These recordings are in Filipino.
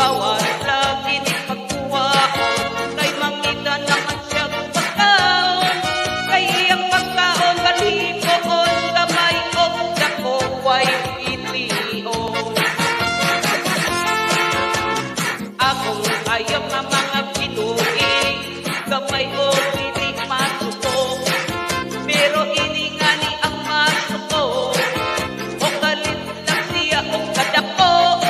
Bawat lagi ni pagkuhaon, kay mangita naman siya pagkaon. Kay iyang pagkaon, balhipoon, gamay o dako, way itiyon. Akong ayaw nga mga pinuhi, gamay o hindi masuko. Pero ini nga ni ang masuko, o kalit lang siya o kadako.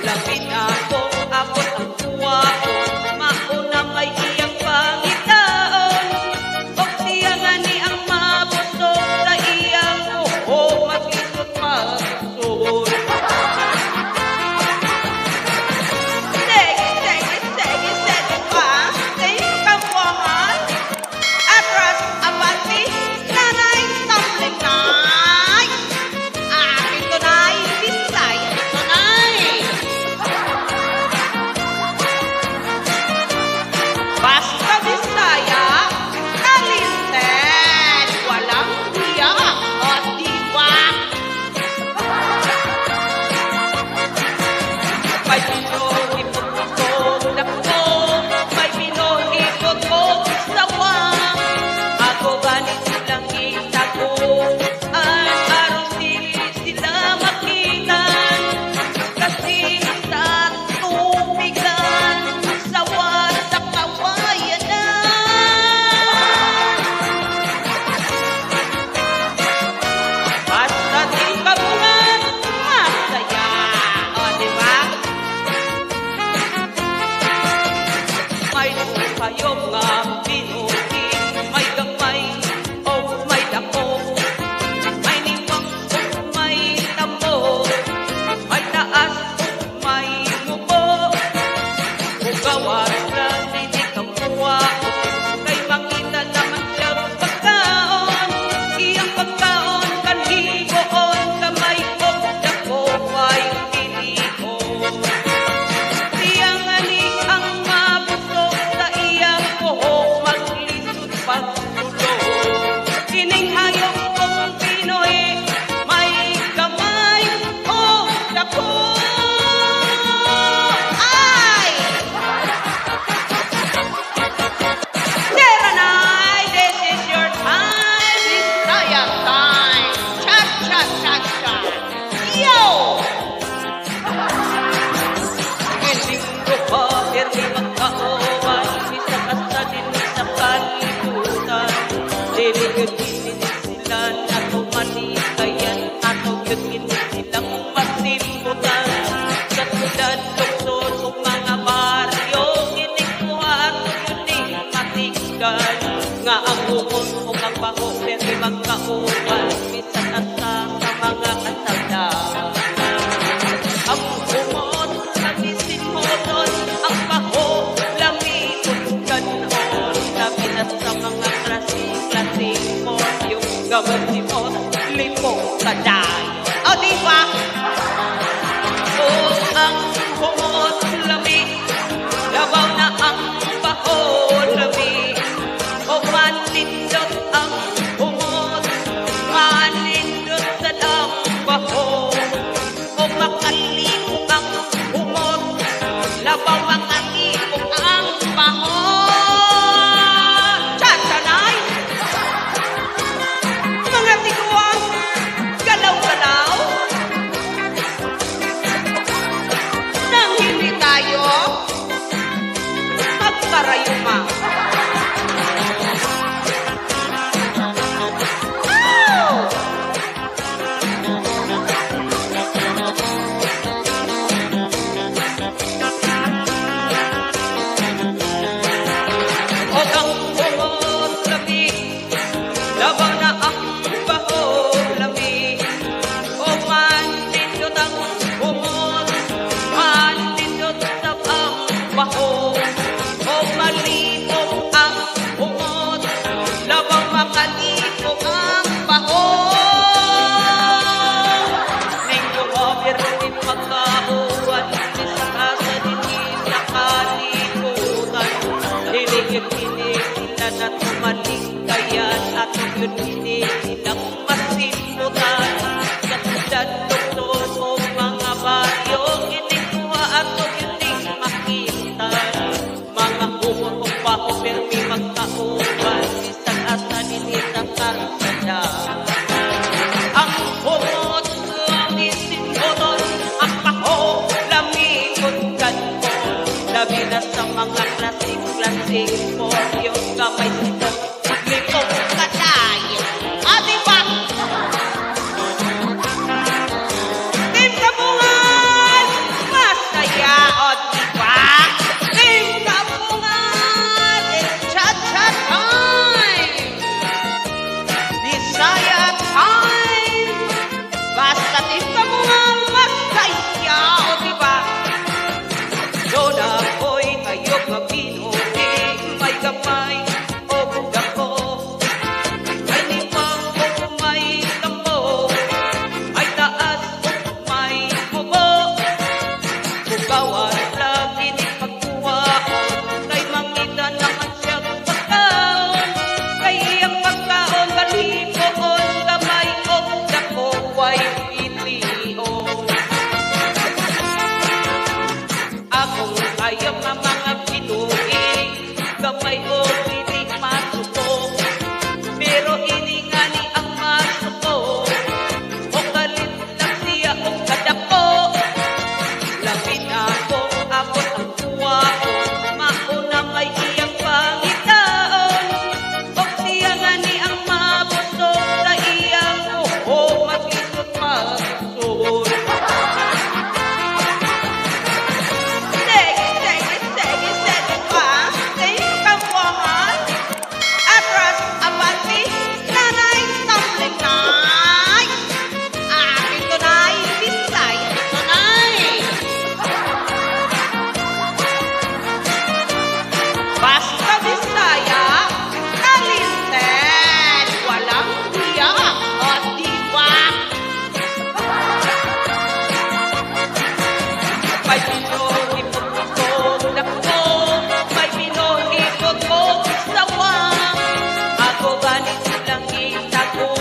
Lapit akong abot ang kuwaon, mauna may iyang pangitaon. O siya nga ni ang mabusog sa iyang buho, mag-isot magsud. Sige pa, sige kang buwangan. Atras, abati, nanay, tumbling nay. Akin to nay, bisay, to nay. Basta Bisaya, talinted, walang hiya, o diba? May pinuhipot-ipot dako, may pinuhipot ko sawang. Ako ganit silang itago, ang araw sila makitan. Kasi sa tubigan, sawa sa kawayan na. Basta di kabungan, masaya, o diba? May kayo nga pinuhi, may gamay o may dako, may niwang o may tambo, may taas o may mubo. Ugawan lang hindi kamuwaon, kay makita naman siya pagkaon. Iyang pagkaon kanhigoon, kamay o dako ay tinigon. Siya nga ni ang mabusog sa iyang buhok, maglisod pagtulog. Kining hayop kong Pinoy, may gamay o dako. Ay! Serenay, this is your time, Bisaya time. Cha cha cha cha. Yo! Linggo pa, pirmi magkaoman, isa ka sa din sa kalibutan. Liligaginin sila na tumanikayan, ato gaginin silang masimputan. Sa tulad, luksos o mga baryo, kinikuha at yuning matigan. Nga ang bukon o kabaho, pirmi magkaoman, isa ka sa mga kasalan. Ang umot, nabisin mo doon, ang baho, lamipot ganon. Sabi na sa mga klaseng mo, yung gawin ni mo, limong taday. O diba? O ang umot, lami, labaw na ang baho, lami. O manindot ang umot, manindot sa ang baho. O makalipong ang umot, labaw makalipong ang baho. Tsantanay! Mga tiguan, galaw-galaw. Nang hindi tayo magkarayuma. Oh! O ang umot, lami, labaw na ang baho, lami. O manindot ang umot, manindot sa ang baho. O malipong ang umot, labaw makalipong ang baho. Linggo mo, pirmin magkauwan, isa ka sa din sa kalibutan. Liligaginin sila na tumalikayan, at yun hindi silang masimputan. Sa tulad, doktor o mga baryo, kinikuha at yun sa mga klasik-klasik po yung gamay sipon, lipong kadayo. Di ba? Team Kabungan, masaya, di ba? Team Kabungan, it's cha-cha time! Bisaya time! Basta Team Kabungan, masaya, di ba? Doon ako'y ayok mabinuhi, may gamay o dako. May limang o may tambo, may taas o may bubo. Bugawan lagi ni pagkuwaon, kay mangita naman siya pagkaon. Kay iyang pagkaon, balipoon, gamay o dako, way pilion. Akong ayaw nga mga pinuhi, gamay o hindi masuko. Pero ini nga ni ang masuko, o kalit lang siya o kadako. Lapit akong abot ang kuwaon, mauna may iyang pangitaon. O siya nga ni ang mabusog sa iyang buho, mag-isot magsud. Sige pa, Team Kabungan. Atras, abante, nanay, tumbling nay. Akin tunay, Bisaya tunay. Basta Bisaya, talented, walang hiya, di ba? May Pinoy pagkakog dako, may Pinoy pagkakog sawang. Ako ganit silang itago,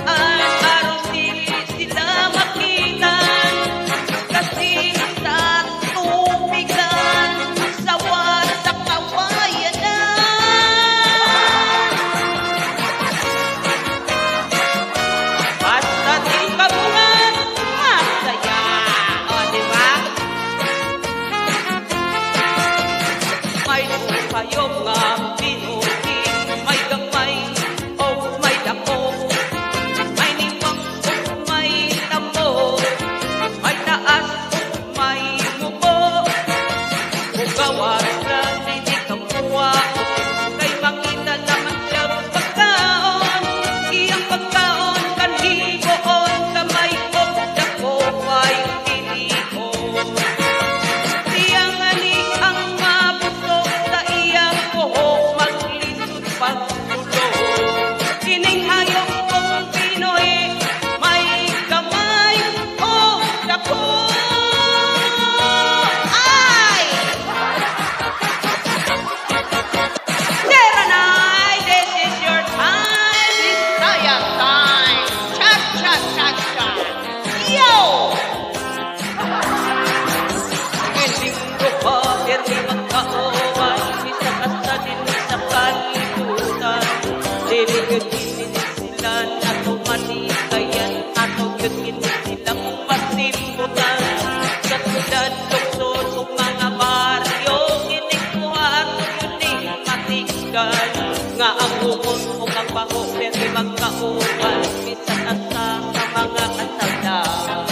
araw sila makitan. Kasi sa tubigan, sawa sa kawayan na. Basta Team Kabungan, masaya, di ba? May kayo nga pinuhi, may gamay o may dako. May niwang o may tambo, may taas o may mubo. Bugawan lang hindi kamuwaon, kay makita naman siya pagkaon. Iyang pagkaon kanhigoon, kamay o dako ay pilion. Siya nga ni ang mabusog sa iyang buho, maglisod pagtulog. Kining hayop kong Pinoy, may gamay o dako. Ay! Serenay, this is your time, Bisaya time. Cha-cha-cha-cha. Yo! Linggo pa, pirmi magkaowan, isa ka sa din sa kalibutan. Liligaginin sila na tumanikayan, atong yun silang masimbutan. Sa tulad, luksod o mga baryo, kinikuha at yun matigan. Nga ang bukod o kapaho, pirmi magkaowan, isa ka sa mga kasalan.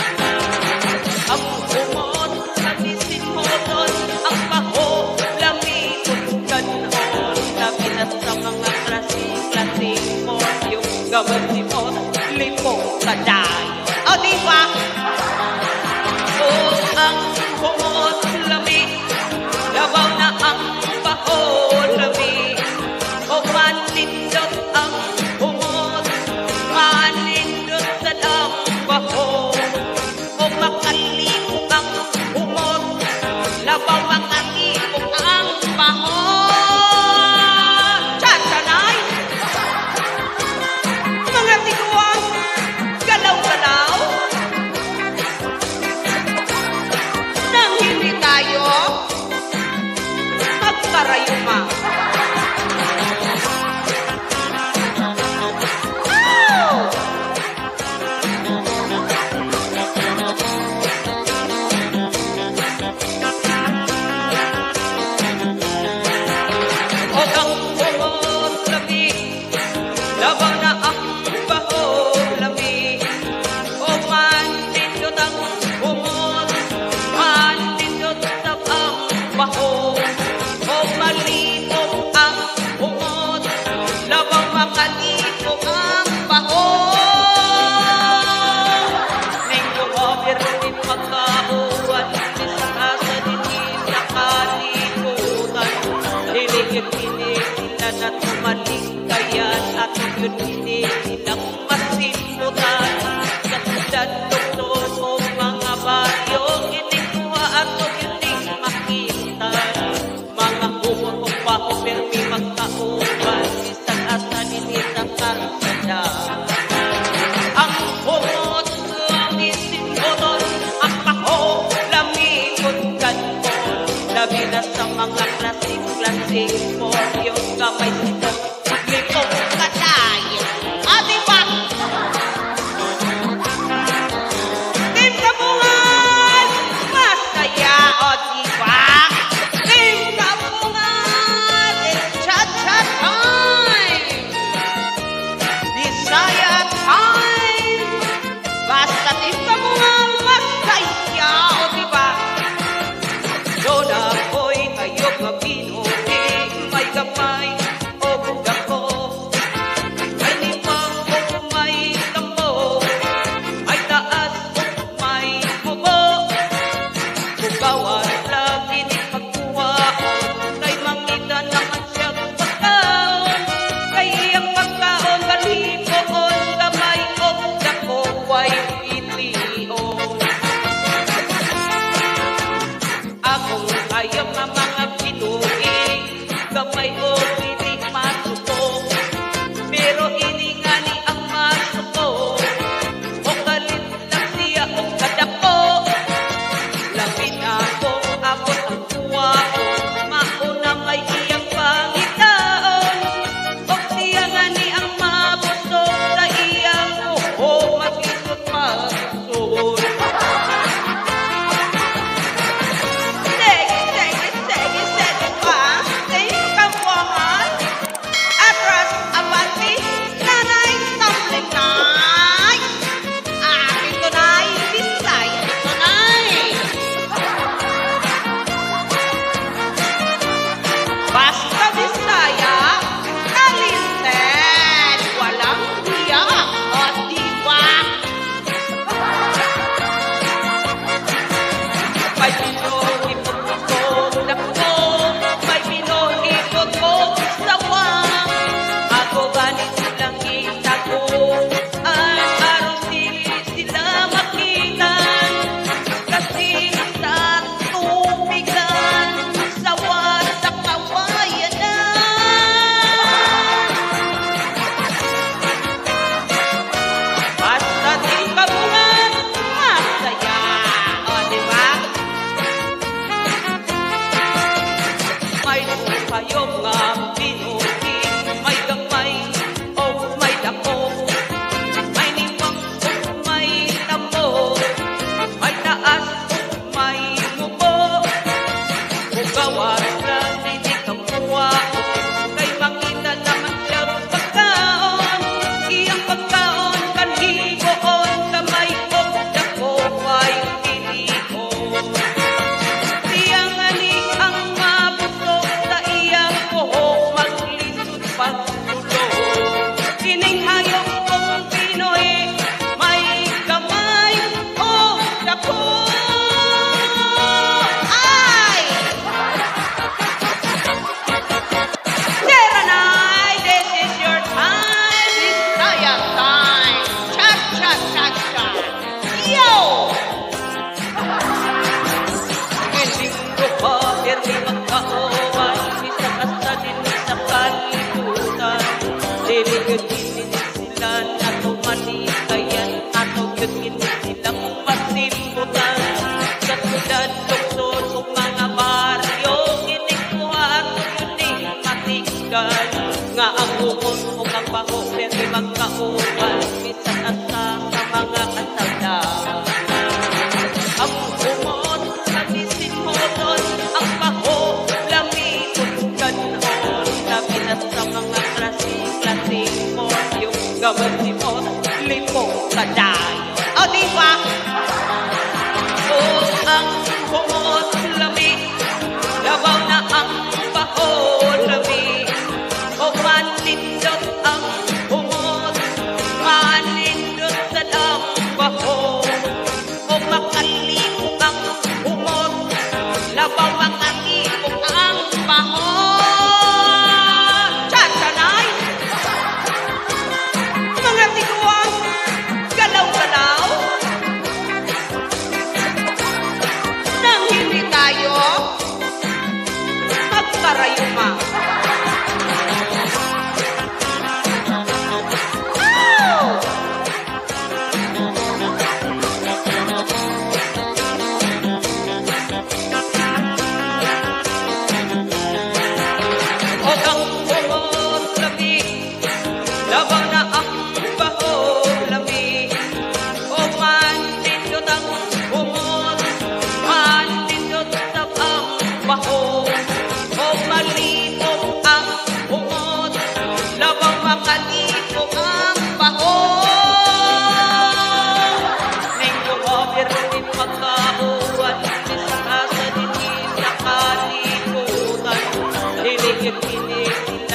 Ang umot, nabisin mo doon, ang baho, lamikot ganon. Sabi na sa mga klasik-klasik mo, yung gawin mo, lipong kadayo. Di ba? O ang umot, lamig, labaw na ang baho, lamig. O manindot ang umot, manindot sa ang baho. O makalipong ang humot, labaw makalipong ang baho. Chasanay! Mga tiguan, galaw-galaw. Nang hindi tayo magkarayuma. malikayan at yun hindi silang masimputan. Katulad doktor o mga baryo, inikuha at hindi makita. Mga kumot o baho permi magkauban, isang asa nini sa karsada. Ang kumot ang isinodon, ang paho lamikot kanpon. Labi na sa mga klasik-klasik po, yung kamay sitong lipong katay. O diba? Team Kabungan, masaya o diba? Team Kabungan, it's cha-cha time! Bisaya time! Basta Team Kabungan, masaya o diba? Doon ako'y ayok mabinuhi, may gamay o dako. May limang o may tambo, may taas o may bubo. Bugawan lagi ni pagkuwaon, kay mangita naman siya pagkaon. Kay iyang pagkaon, balipoon, gamay o dako, way pilion. Akong ayaw nga mga pinuhi, gamay o hindi masuko. Pero ini nga ni ang masuko, o kalit lang siya o kadako. Lapit akong abot ang kuwaon, mauna may iyang pangitaon. O siya nga ni ang mabusog sa iyang uho, mag-isot magsud. Sige pa, Team Kabungan. Atras, abante, nanay, tumbling nay. Akin tunay, Bisaya tunay. Basta Bisaya, talented, walang hiya, o diba? May pinuhi pagkakong dako, may pinuhi pagkakong sawang. Ako ganit silang itago, ang araw sila makitan. Kasi sa tubigan, sawa sa kawayan na. Basta Team Kabungan, masaya, o diba? May lupayong nga pinuhi, may gamay o may dako. May niwang o may tambo, may taas o may mubo. Bugawan lang hindi kamuwaon, kay makita naman siya pagkaon. Iyang pagkaon kanhigoon, kamay o dako ay pilion. Siya nga ni ang mabusog sa iyang buho, maglisod pagtulog. Kining hayop kong Pinoy, may gamay o dako. Ay! Serenay, this is your time, Bisaya time. Cha-cha-cha-cha. Yo! Linggo pa, permi magkaoban, isa kasa din sa kalibutan. Liligagin sila na tumanikayan, atau yun silang masimputan. Katulad doktor o mga baryo, inikuha at yun matigan. Nga ang umon o kapaho, permi magkaoban, isa kasa sa mga kasada. Ang umon, nabisin mo doon, ang paho, lamikot ganon. Labi na sa mga klasik-klasik mo, yung gawin mo, lipong kaday. O diba? O ang umon, lamik, labaw na ang paho, lamik. O manindot ang umon, manindot sa ang paho. O makalipong ang umon, labaw makalipong ang paho. Cha-cha na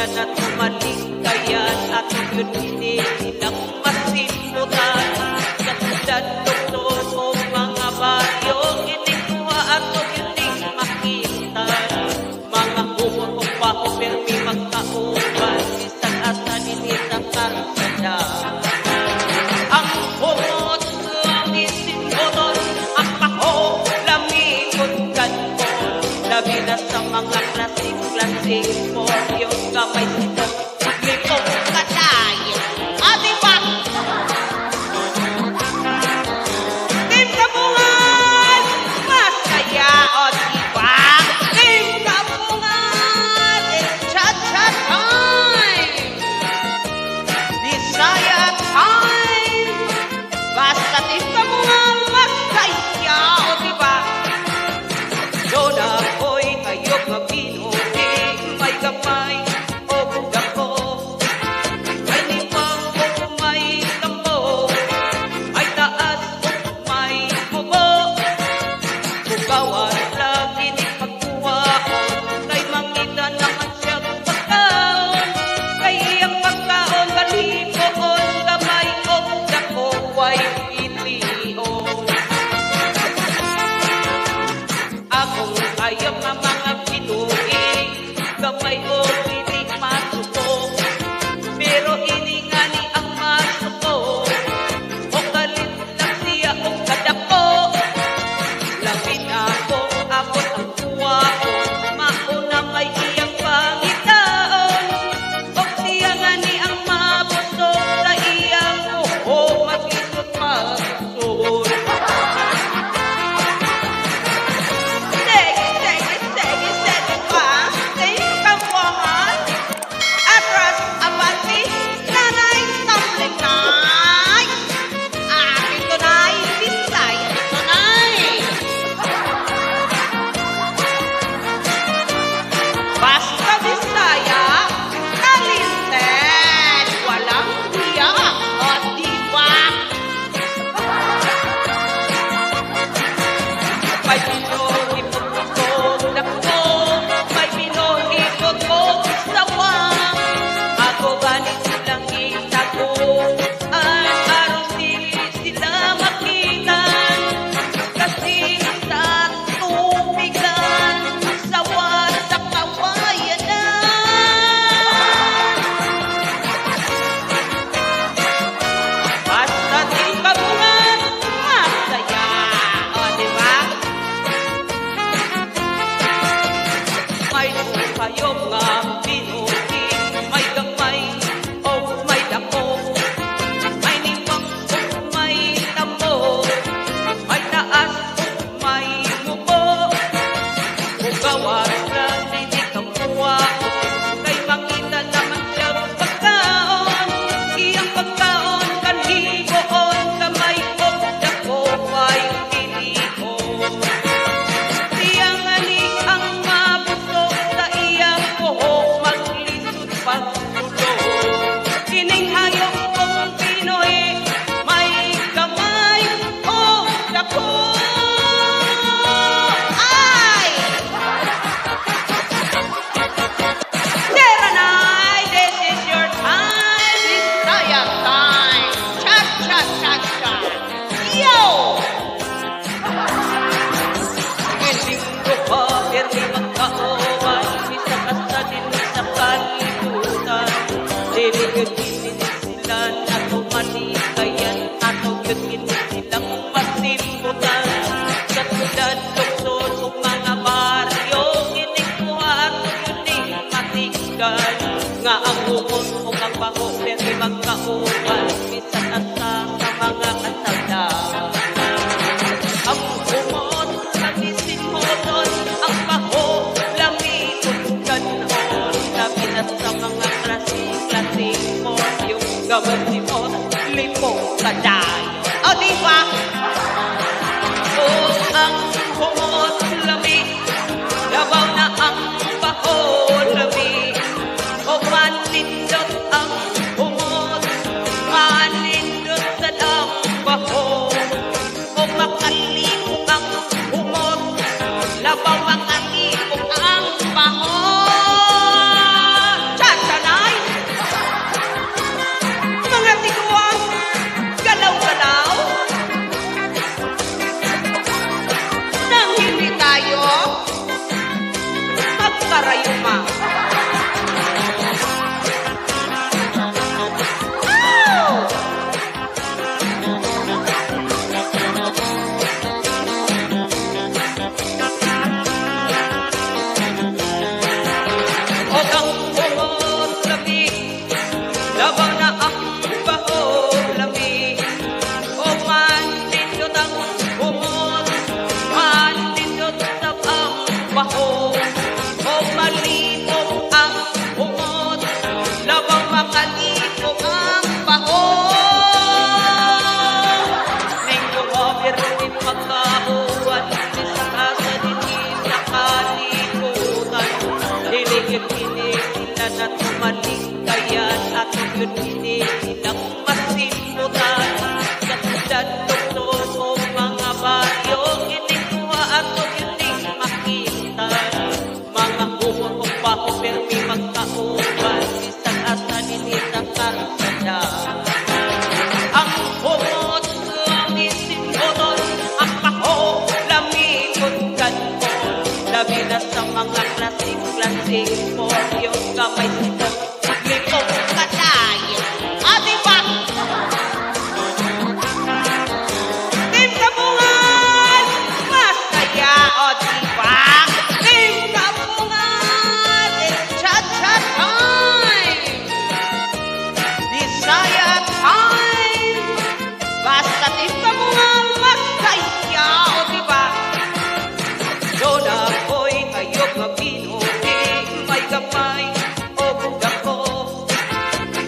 masimutan at tumalikayan at yun hindi silang masimutan. Katulad doktor o mga baryo, inikuha at hindi makita. Mga kumot o pa-permi magkauban, isang asa nini sa karsada. Ang kumot lang isinodon, ang paho lamikot ganpon. Labi na sa mga klasik-klasik po, yung kamay sitong lipong katay. O diba? Team Kabungan, masaya. O diba? Team Kabungan, it's cha-cha time. Bisaya time. Basta Team Kabungan, masaya. O diba? Doon ako'y ayok mabinuhi, may gamay o dako. May limang o may tambo, may taas o may bubo. Bugawan lagi ni pagkuhaon, kay mangita naman siya pagkaon. Kay ang pagkaon balipoon, gamay o dako, way pilion. Akong ayaw nga mga pinuhi, gamay o hindi masuko. Pero ini nga ni ang masuko, o kalit lang siya o kadako. Lapit ako ang kuwaon, mauna may iyang pangitaon. O siya nga ni ang mabusog, sa iyang buho mag-isot magsud. Sige pa. Team Kabungan. Atras abati. Nanay tumbling nay. Akin tunay. Bisaya tunay. Basta Bisaya. Talinted. Walang hiya. O diba? May pinuhi pagkakong dako, may pinuhi pagkakong sawang. Ako ganit silang itago, ang araw sila makitan. Kasi sa tubigan, sawa sa kawayanan. Basta Team Kabungan, masaya. O diba? May kayo nga pinuhi, may gamay o may dako. May nimbang o may tambo, may taas o may mubo. Bugawan lang hindi kamuwaon, kay makita naman siya pagkaon. Iyang pagkaon kanhigoon, kamay o dako ay pilion. Siya nga ni ang mabusog, sa iyang buhok maglisod pagtulo. Kining hayop kong Pinoy, may gamay o dako. Ay! Serenay, this is your time. Bisaya time. Cha-cha-cha-cha. Yo! Linggo pa, permi magkauban, isa kasta din sa kalibutan. Dili-gaginin sila na tumalikayan, ataw gaginin silang masimutan. Katulad doktor o mga baryo, inikuha at yun matigan. Nga ang umon o ang baho, permi magkauban, isa kasta sa mga kasada. Ang umot, nabisin mo doon, ang paho, lamikot ganon. Labi na sa mga klasik-klasik mo, yung gamot ni mo, lipong kaday. O diba? O ang umot, lamig, labaw na ang paho, lamig. O manindot ang umot, manindot sa ang paho. O makalimong ang umot, labaw ang alimong ang paho. Cha-cha gayuma. Maligkayan at yun hindi silang masimutan. Katulad doktor o mga baryo, inikuha at hindi makita. Mga kumukong baho permi magkauban, isang asa ninisang karsada. Ang humot lang isinodon, ang paho lamikot ganpon. Labi na sa mga klasik-klasik po, yung kamay sitong litong katay. Diba? Team Kabungan! Masaya, diba? Team Kabungan! It's cha-cha time! Bisaya time! Basta Team Kabungan, masaya, diba? Doon ako'y kayong mabinuhin, may gamay o dako.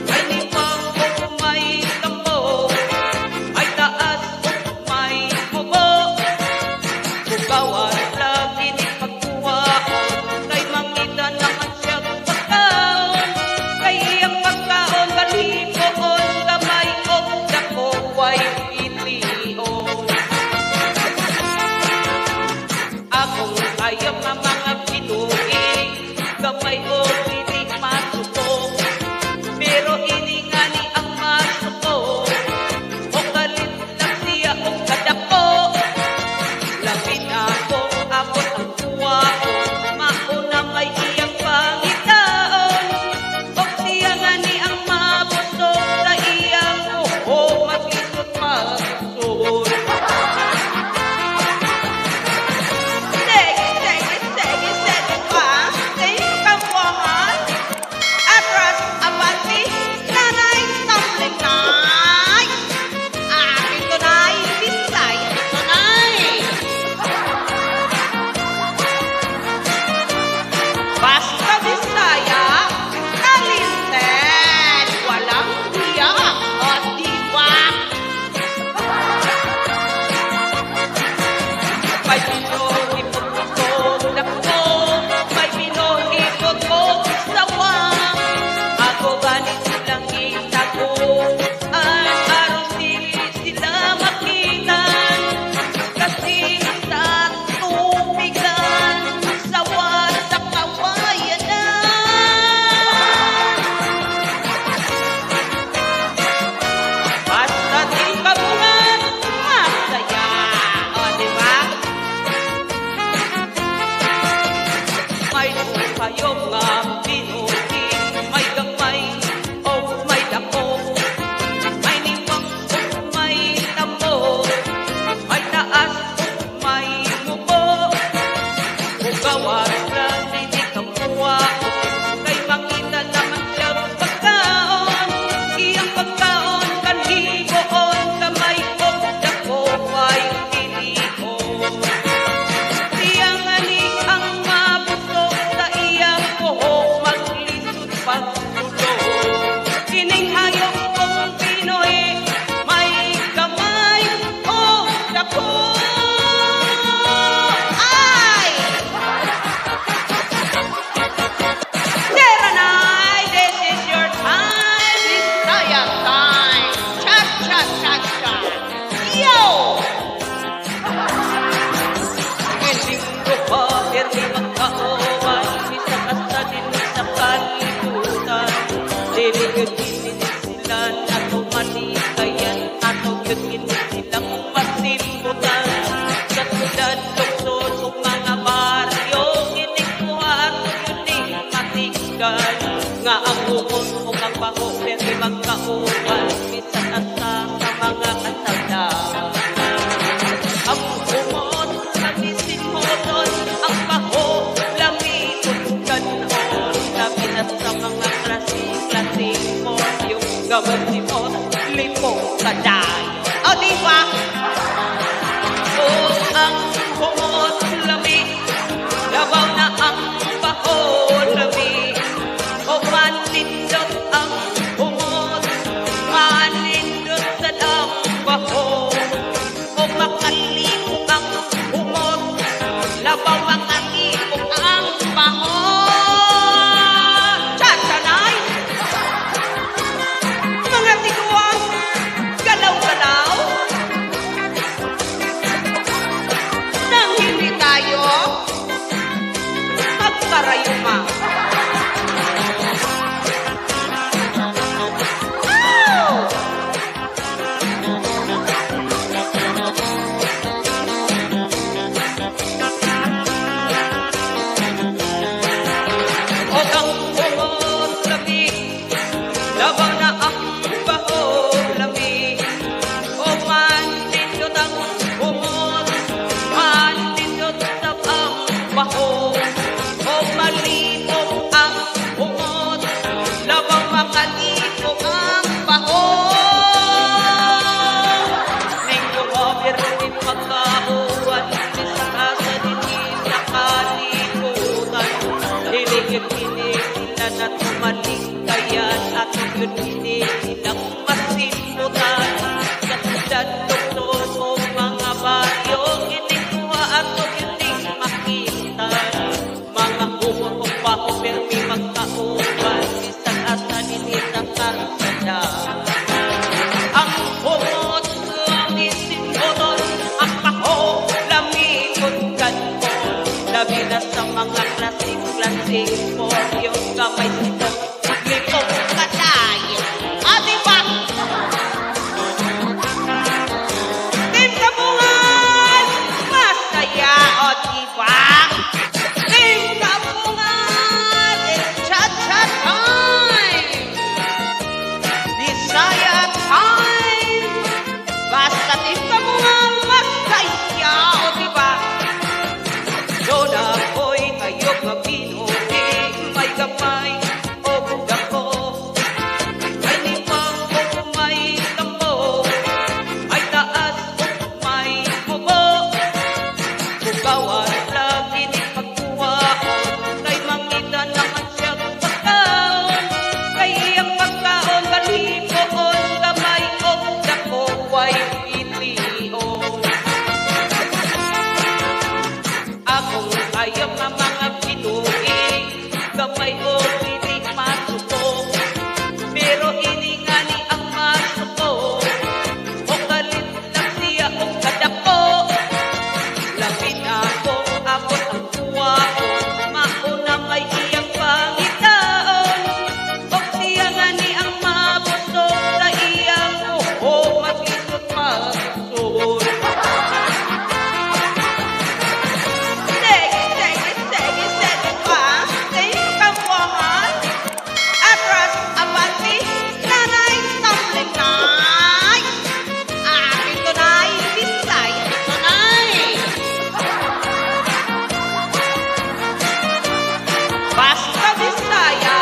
May limang o may tambo, may taas o may mubo. Bukawan lagi ni pagkuhaon, kay mangita naman siya pagkaon. Kay iyang pagkaon, balipoon, gamay o dako, way pilion. Akong ayaw na mga pinuhin, gamay o hindi masuko. Pero iningani ang masuko, o galit lang siya o kadako. Lapit akong abot ang kuwaon, mauna may iyang pangitaon. O siya nga ni ang mabusog sa iyang buho, mag-isot magsud. Sige pa, Team Kabungan. Atras, abati, nanay, tumbling nay. Akin tunay, Bisaya tunay. Basta Bisaya, talented, walang hiya, o diba? May pinuhipot-ipot dako, may pinuhipot ko sawang. Ako ganit silang itago, at araw sila makitan. Kasi sa tubigan, sawa sa kawayan na. Basta Team Kabungan, masaya, o diba? May kayong nga pinuhin, may gamay o may dako. May niwang o may tambo, may taas o may mubo. Bukawan lang hindi kamuwaon, kay makita naman siya pagkaon. Iyang pagkaon kanhigoon, kamay o dako ay pilion. Siya nga ni ang mabusog sa iyang buho, maglisod pagtulog. Kining hayop kong Pinoy, may gamay o dako. Ay! Serenay, this is your time, Bisaya time. Cha-cha-cha-cha. Yo! Linggo pa, permi magkaoman, isa kasta din sa kalibutan. Diligaginin sila na tumanikayan, ataw gaginin silang masimutan. Katulad doktor o mga baryo, inikuha at yun gabasimot, lipong kaday. O, diba? O, ang humot lamig, labaw na ang baho lamig. O, manindot ang humot, manindot sa ang baho. O, makalipong ang humot, labaw makalipong ang baho. Tsansanay! Mga tiguan, galaw-galaw. Nang hindi tayo magkarayuma. O ang humot lamig, labaw na ang baho lamig. O manindot ang humot, manindot sa ang baho. O malipong ang humot, labaw makalipong ang baho. Ning kumabir din magkauwan, isa sa dinis na kalibutan. Hilig-hilig sila na tumaligtayan at yun hindi silang masimutan. Kasdan doktor o mga baryo, inikuha at hindi makita. Mga kumot o baho permi magkauban, isang asa ninita karsada. Ang humot lamisin motor, ang baho lamikot kanpon. Labi na sa mga klasik-klasik po, yung kamay sitong lipong katay. O, diba? Team Kabungan, masaya, o, diba? Team Kabungan, it's cha-cha time! Bisaya time! Basta Team Kabungan, masaya, o, diba? Doon ako'y hayop na pinuhi, may gamay o dako. May limang o may tambo, may taas o may kubo. Bugawan lagi ni pagkuwaon, kay mangita naman siyang pagkaon. Kay iyang pagkaon, kalipoon, gamay o dako, way pilion. Akong hayop na mga pinuhi, gamay o hindi masuko. Pero iningani ang masuko, o kalit lang siya o kadako. Lapit akong abot ang kuwaon, mauna may iyang pangitaon. O siya nga ni ang mabusog sa iyang buho, mag-isot magsud. Sige pa, Team Kabungan. Atras abati, nanay tumbling nay. Akin tunay, Bisaya tunay. Basta Bisaya,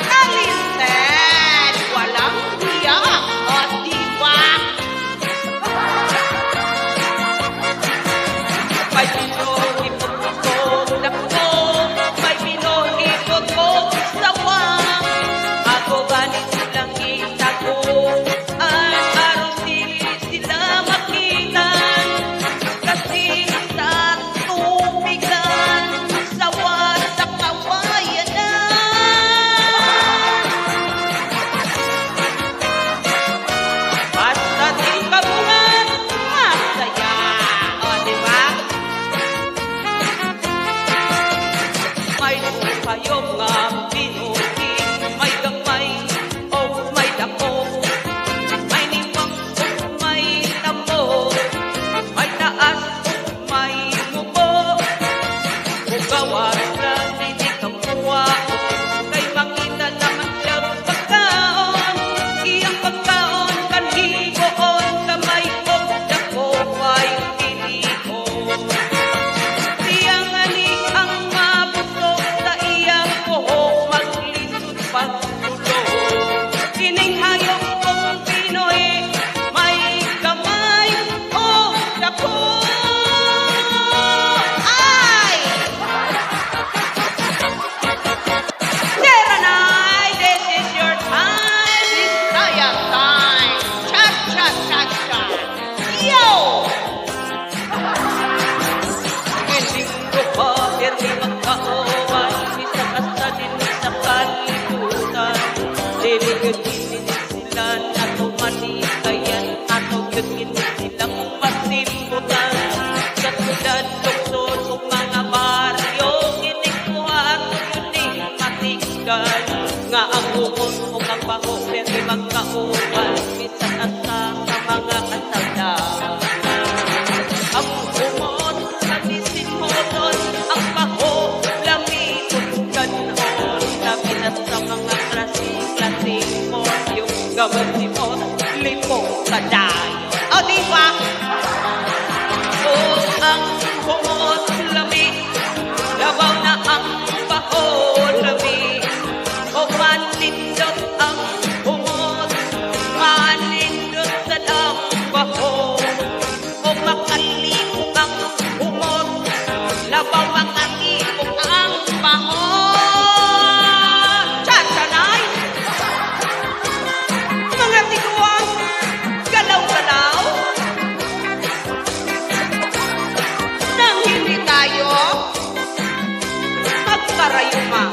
talented, walang hiya, o diba? May pinuhipot-putog dako, may pinuhipot-putog sawang. Ako ganit silang itago, ang araw sila makitan. Kasi sa tubigan, sawa sa kawayanan. Basta Team Kabungan, masaya, o diba? May hayop nga pinuhi, may gamay o may dako. May niwang o may tambo, may taas o may mubo. Bugawan lang hindi kapuwaon, kay makita naman siyang pagkaon. Iyang pagkaon kanhigoon, kamay o dako ay pilion. Siya nga ni ang mabusog sa iyang buhok, maglisod pagtulo. Kining hayop nga ang bukod o kapaho, pero magkauban, bisan at sa mga kasada. Ang bukod, nagisin mo doon, ang paho, lamikot ganon. Sabi na sa mga klaseng-klaseng mo, yung gamot ni mo, limong kadayo. O diba? O ang bukod, lamik, labaw na ang paho, lamik. O manindot ang bukod, manindot sa ang paho. O makalipong ang bukod, labaw makalipong ang paho. Tsanay! Mga tiguan, galaw-galaw. Nang hindi tayo magkarayuma.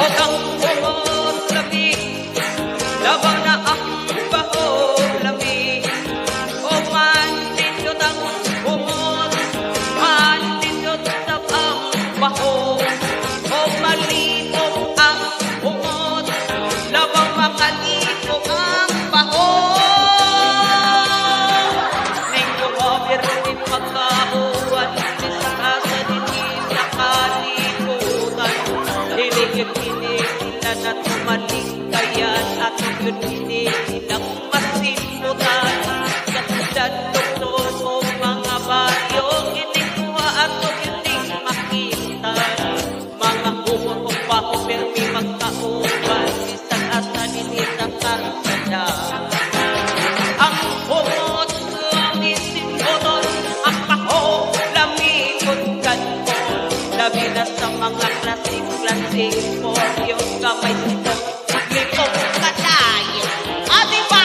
O ang bukod lamig, labaw na ang baho lamig. O manindot ang bukod, manindot sa ang baho. O malipong ang bukod, labaw makalipong ang baho. Ningko overin magkauwan, isang asa din nakalimutan. Hilig-hilig sila na tumaligkayan at yun hindi silang masimutan. Kasudan doktor o mga baryo, inikuha at hindi makita. Mga bumukong paho, permi magkauban, isang asa din isang karsada. Ang bukod, langisin mo doon, ang paho, lamikot ganon. Labi na sa mga klaseng-klaseng mo, yung kamay sito, limong kadayo. Ah, diba?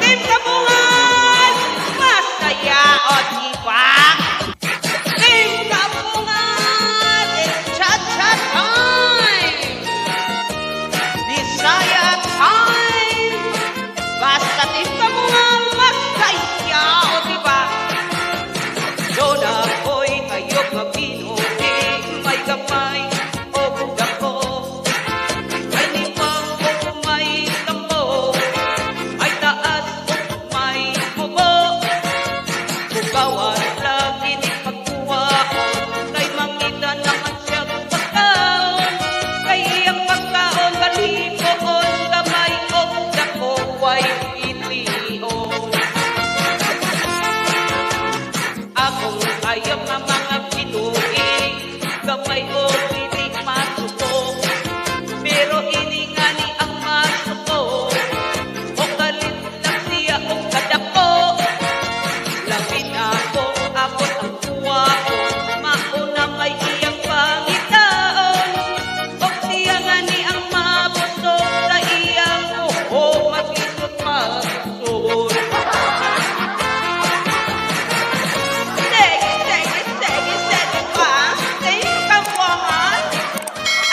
Team Kabungan, masaya, o diba? Team Kabungan, it's cha-cha time! Bisaya time! Basta Team Kabungan, masaya, o diba? Doon ako'y ayok mabinuti, may gamay o dako. May limang o may tambo, may taas o may bubo. Bugawan lagi ni pagkuhaon, kay mangita naman siya pagkaon. Kay ang pagkaon, balipoon, gamay o dako, way ilion. Akong ayaw nga mga pinuwi, gamay o hindi masuko. Pero ini nga ni ang masuko, o kalit lang siya o kadako. Lapit ako ang kuwaon, mauna may iyang pangitaon. O siya nga ni ang mabusog, sa iyang buho mag-isot magsud. Sige pa, Team Kabungan.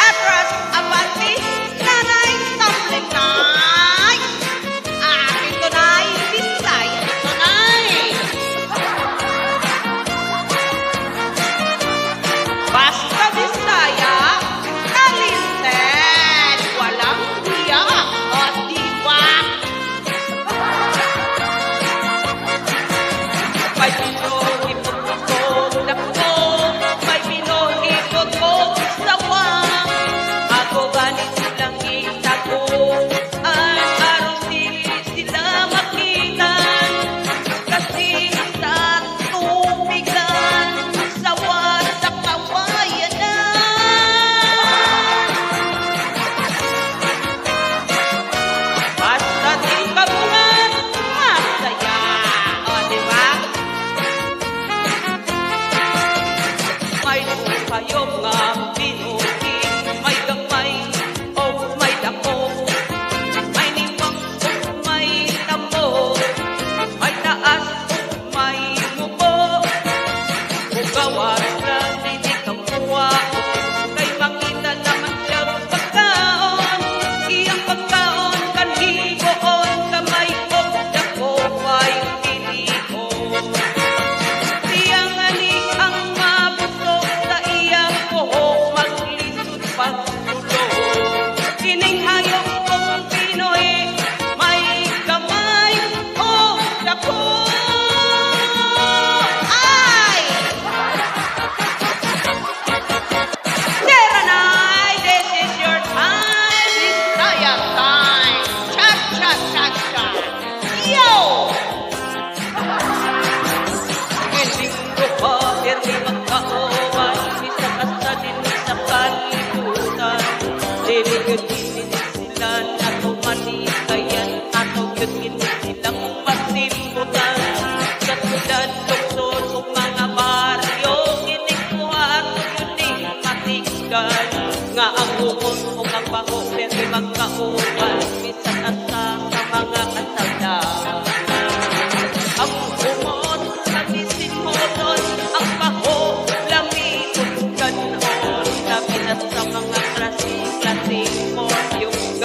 Atras, abati, nanay, tumbling nay. Akin tunay, Bisaya tunay. Basta Bisaya, talented, walang hiya, o diba? May pinuhipot-hipot dako, may pinuhipot-hipot sawang. Ako ganit silang itago, ang araw sila makitan. Kasi sa tubigan, sawa sa kawayanan. Basta Team Kabungan, masaya, o diba? May kayo nga binuti, may gamay o may dako. May limang o may tambo, may taas o may mubo. Bugawan lang hindi kamuha, kay makita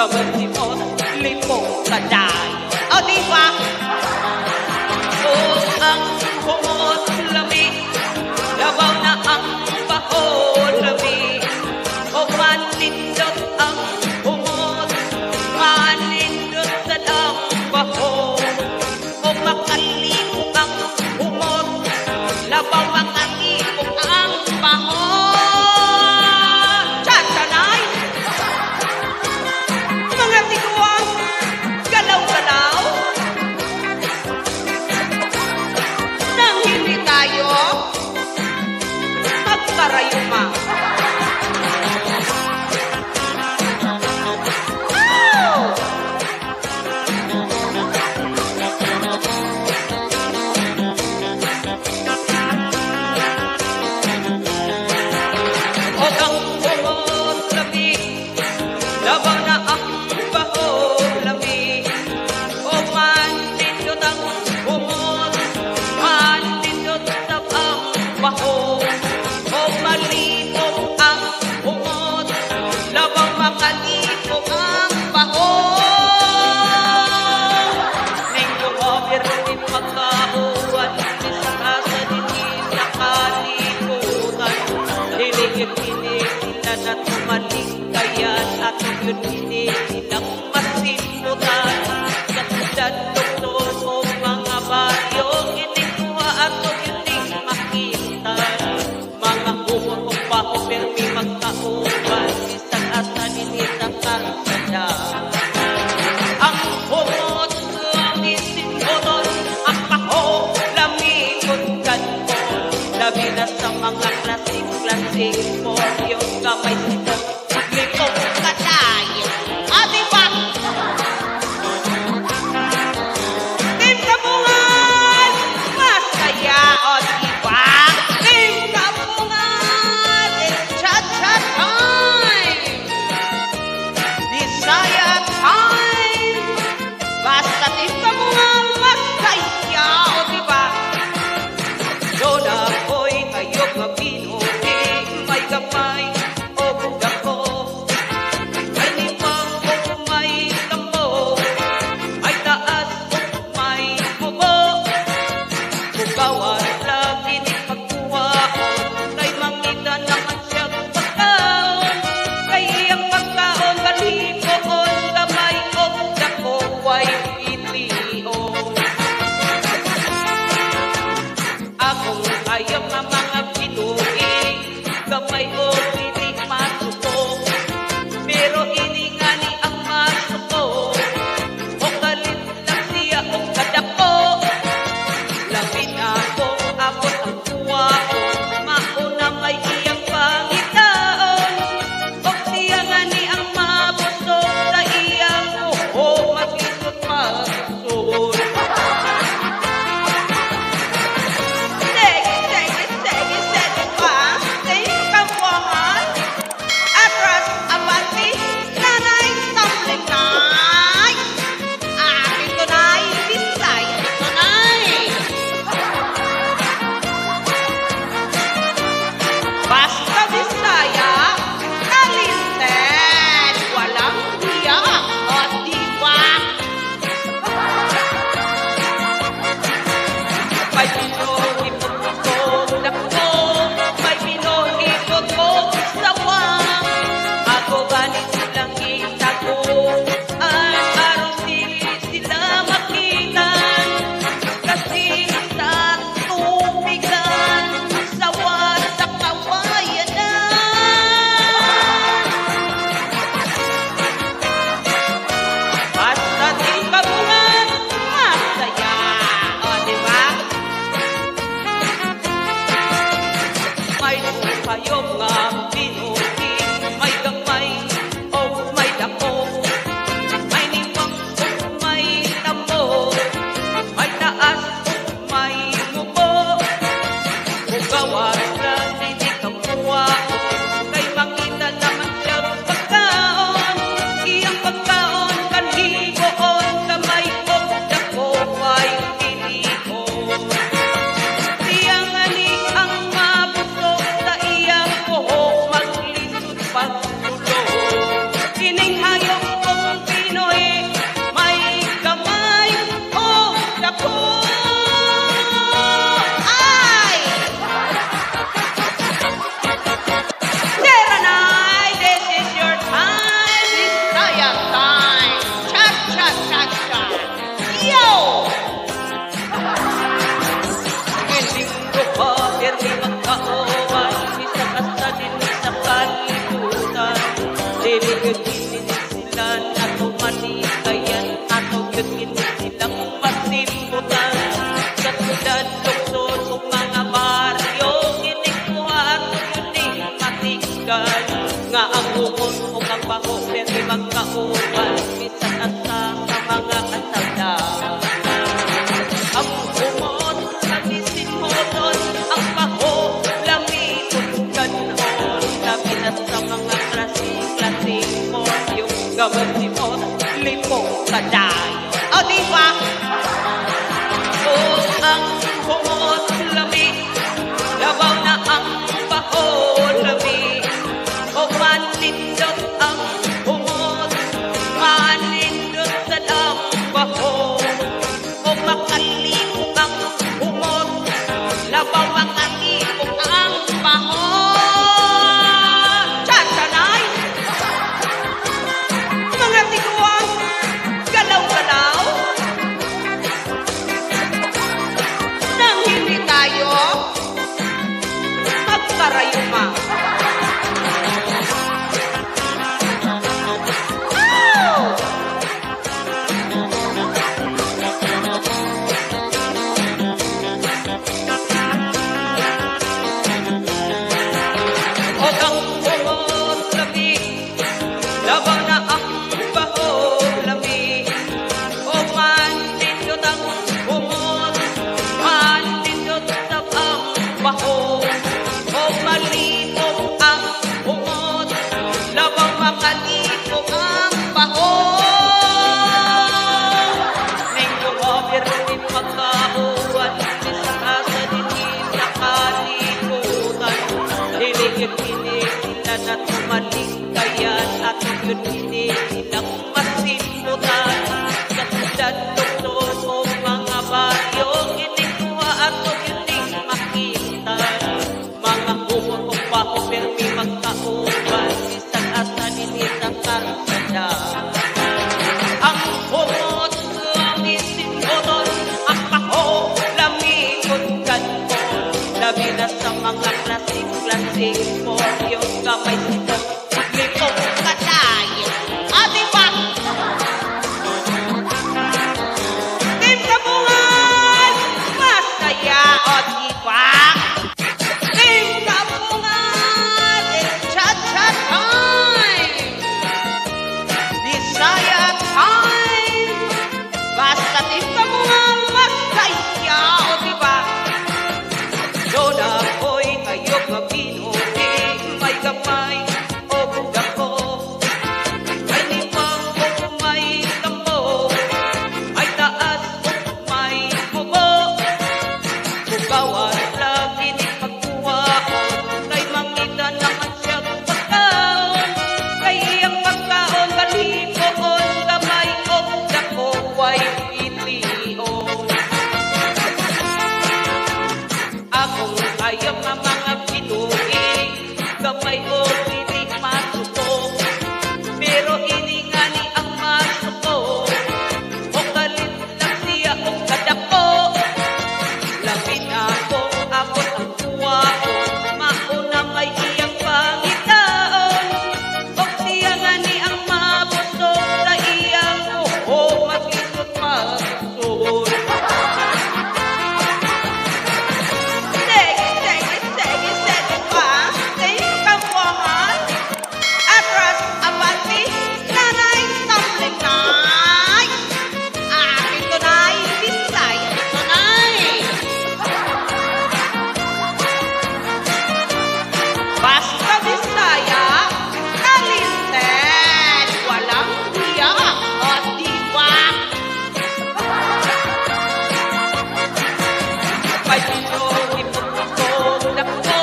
Gamutimot, lipong kaday. O, diba? O, ang humot lamig, labaw na ang baho lamig. O, manindot ang humot, manindot sa ang baho. O, makalimong ang humot, labaw makalimong ang baho. Chasanay! Mga tiguan, galaw-galaw. Nang hindi tayo magkarayuma. O ang humot lamig, labaw na ang baho lamig. O manindot ang humot, manindot sa ang baho. O malipong ang humot, labaw makalipong ang baho. Ningko mabirmin magkauwan, isakasa din nakalimutan. Hiligit-hilig sila na tumaligkayan at yun hindi silang masimutan. Katulad doktor o mga baryo, inikuha at hindi makita. Mga humot pa o permi magkauban, isang asa ninisang karsada. Ang humot ang isinodon, ang baho lamikot kanton. Labi na sa mga klasik-klasik po, yung kamay sipon, lipong kaday. O, diba? Team Kabungan, masaya, o, diba? Team Kabungan, it's cha-cha time! Bisaya time! Basta Team Kabungan, masaya, o, diba? Doon ako'y ayok mabinuhi, may gamay o dako. Ay nimang o may tambo, ay taas o may bubo. Bugawan lagi ni pagkuwaon, kay mangita naman siya pagkaon. Kay ang pagkaon balipoon, gamay o dako ay pilion. Akong ayaw na mga pinuhi, gamay o hindi masuko. Pero iningani ang masuko, o kalit lang siya o kadako. Lapit akong abot ang kuwaon, mauna may iyang pangitaon. O siya nga ni ang mabusog sa iyang buho, mag-isot magsud. Sige pa, Team Kabungan. masindan nga ang umon o ang baho pero magkauban bisan at sa mga kasada. Ang umon nabisin mo doon, ang baho lamikot ganon. Sabi na sa mga klaseng mo yung gamot si mo lipong kadayo. O diba? O ang umon lamig, labaw na ang baho lamig. O manindot ang umon, manindot sa ang baho. O makalipong ang umon, labaw makalipong ang baho. Tsansanay! Mga tiguan, galaw-galaw. Nang hindi tayo magkarayuma. O ang umon lamig, labaw na ang baho lamig. O manindot ang umon, manindot sa ang baho. O malipong ang umon, labaw makalipong ang baho. Nengko mabirtin magkauwan, isang asa din nakalikutan. Hilig-hilig at tumaligkayan at yun nilang masimutan. Kasudan doktor o mga baryo, inikuha at yun makita. Mga umon o baho permi magkauban, isang asa nilang karasada. Ang umon lamisin mo doon, ang baho lamikot ganon. Labi na sa mga klaseng mo yung gamay sito lipong kadayo. O diba? Team Kabungan, masaya. O diba? Team Kabungan, it's cha-cha time. Bisaya time. Basta Team Kabungan, masaya. O diba? Doon ako'y ayok mabinuhi, may gamay o dako. May limang o may tambo, may taas o may bubo. Bugawan lagi ni pagkuwaon, kay mangita naman siyang pagkaon. Kay ang pagkaon balipoon, gamay o dako, way pilion. Akong ayaw nga mga pinuhi, gamay o hindi masuko. Pero ini nga ni ang masuko, o kalit lang siya o kadako. Lapit ako, abot ang kuwaon, mauna may iyang pangitaon. O siya nga ni ang mabusog, sa iyang buho mag-isot magsud. Sige pa, Team Kabungan. Atras abati, nanay tumbling nay. Akin tunay, Bisaya tunay. Basta Bisaya, talented, walang hiya. O diba? May pinuhipot ko dako,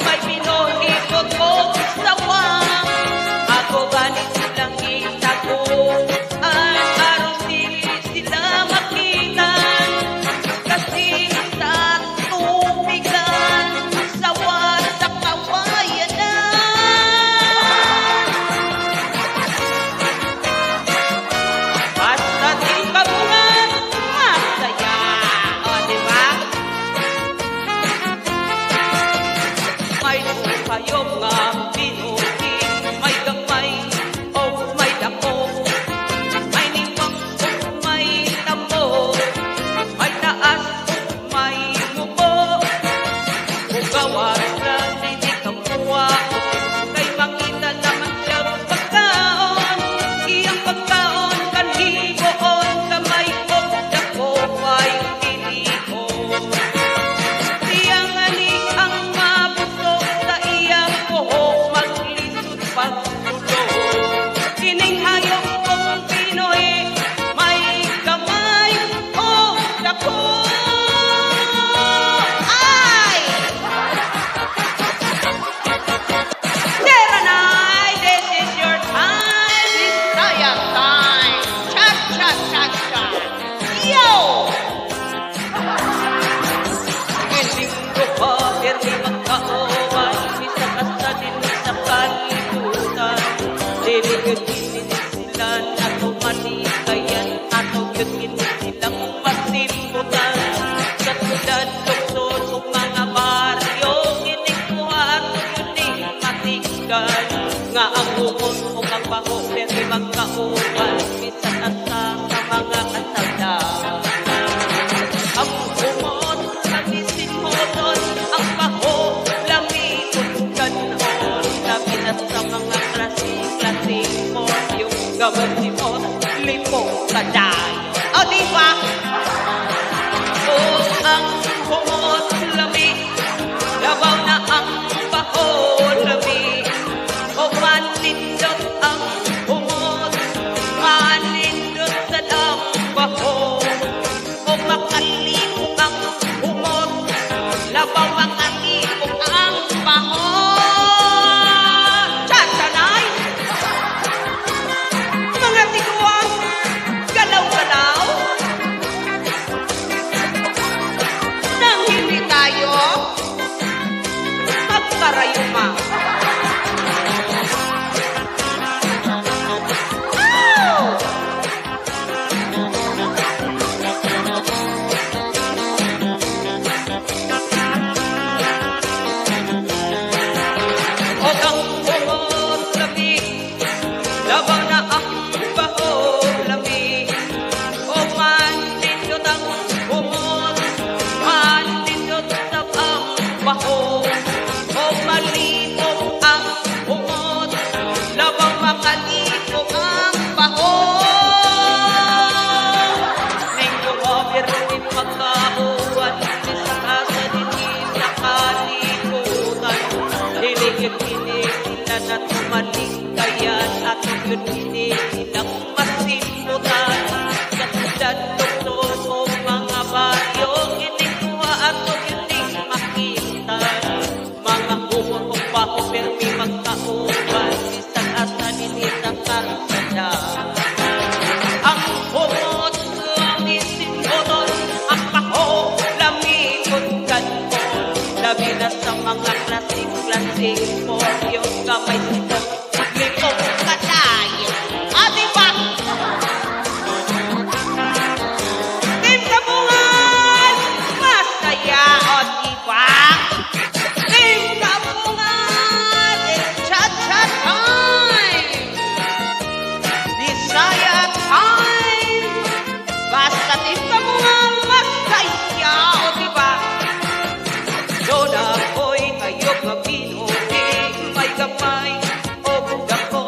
may pinuhipot ko sawang. Ako ganit silang itago, ang araw sila makitan. Kasi sa tubigan, sawa sa kawayanan. Basta Team Kabungan, masaya. O diba? May kayo nga pinuhi, may gamay o may dako. May nimbang o may tambo, may taas o may mubo. Ugawan lang hindi kamuha, Kalugan nga ang umon o ang baho pero magkauban bisan asa sa mga kasada. Ang umon nabisin moton, ang baho lamikot ganon. Labi na sa mga klaseng mo yung gamot si mo limong kadayo. O diba? O ang umon lamik, labaw na ang baho lamik. O manindot ang umot, manindot sa ang baho. O makalipong ang umot, labaw makalipong ang baho. Tsanay! Mga tiguan, galaw-galaw. Nang hindi tayo magkarayuma. Na tumaligkayan at yun hindi silang masimutan. Katulad doktor o mga bayo, inikuha at hindi makita. Mga humukong baho permi magkauban, isang asa nilisang karsada. Ang humot ang isinodon, ang baho lamikot ganon. Labi na sa mga klaseng po yung kamay sito limong kadayo. Diba? Team Kabungan, masaya. Diba? Team Kabungan, it's cha-cha time. Bisaya time. Basta Team Kabungan, masaya. Diba? Doon ako'y ayok mapinuhi, may gamay o dako.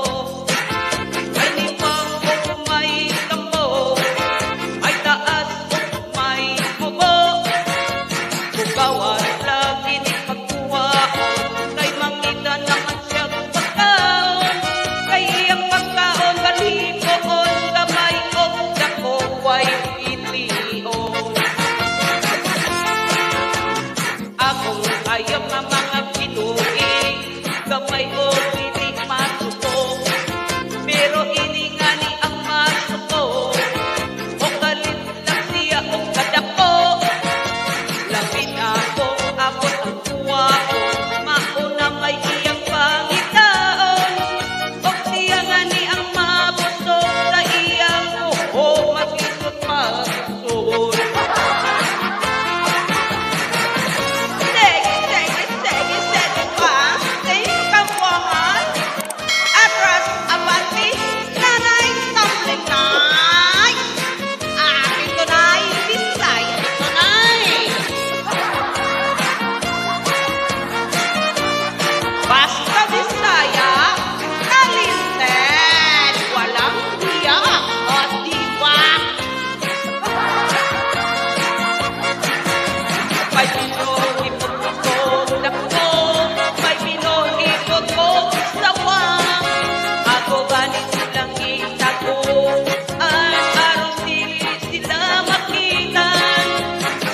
May limang o may tambo, may taas o may mubo. Bugawan lagi ni pagkuhaon, kay mangita naman siya pagkaon. Kay ang pagkaon balipoon, gamay o dako, way ilion. Akong ayaw nga mga pinuhi, gamay o hindi masuko. Pero ini nga ni ang masuko, o galit lang siya o kadako. Lapit ako ang kuwaon, mauna may iyang pangitaon. O siya nga ni ang mabusog, sa iyang buho mag-isot magsud. Basta Bisaya, talented, walang hiya. O diba? May pinuhipot-ipot ako, may pinuhipot ko sawang. Ako ganit silang itago, ang araw sila makitan.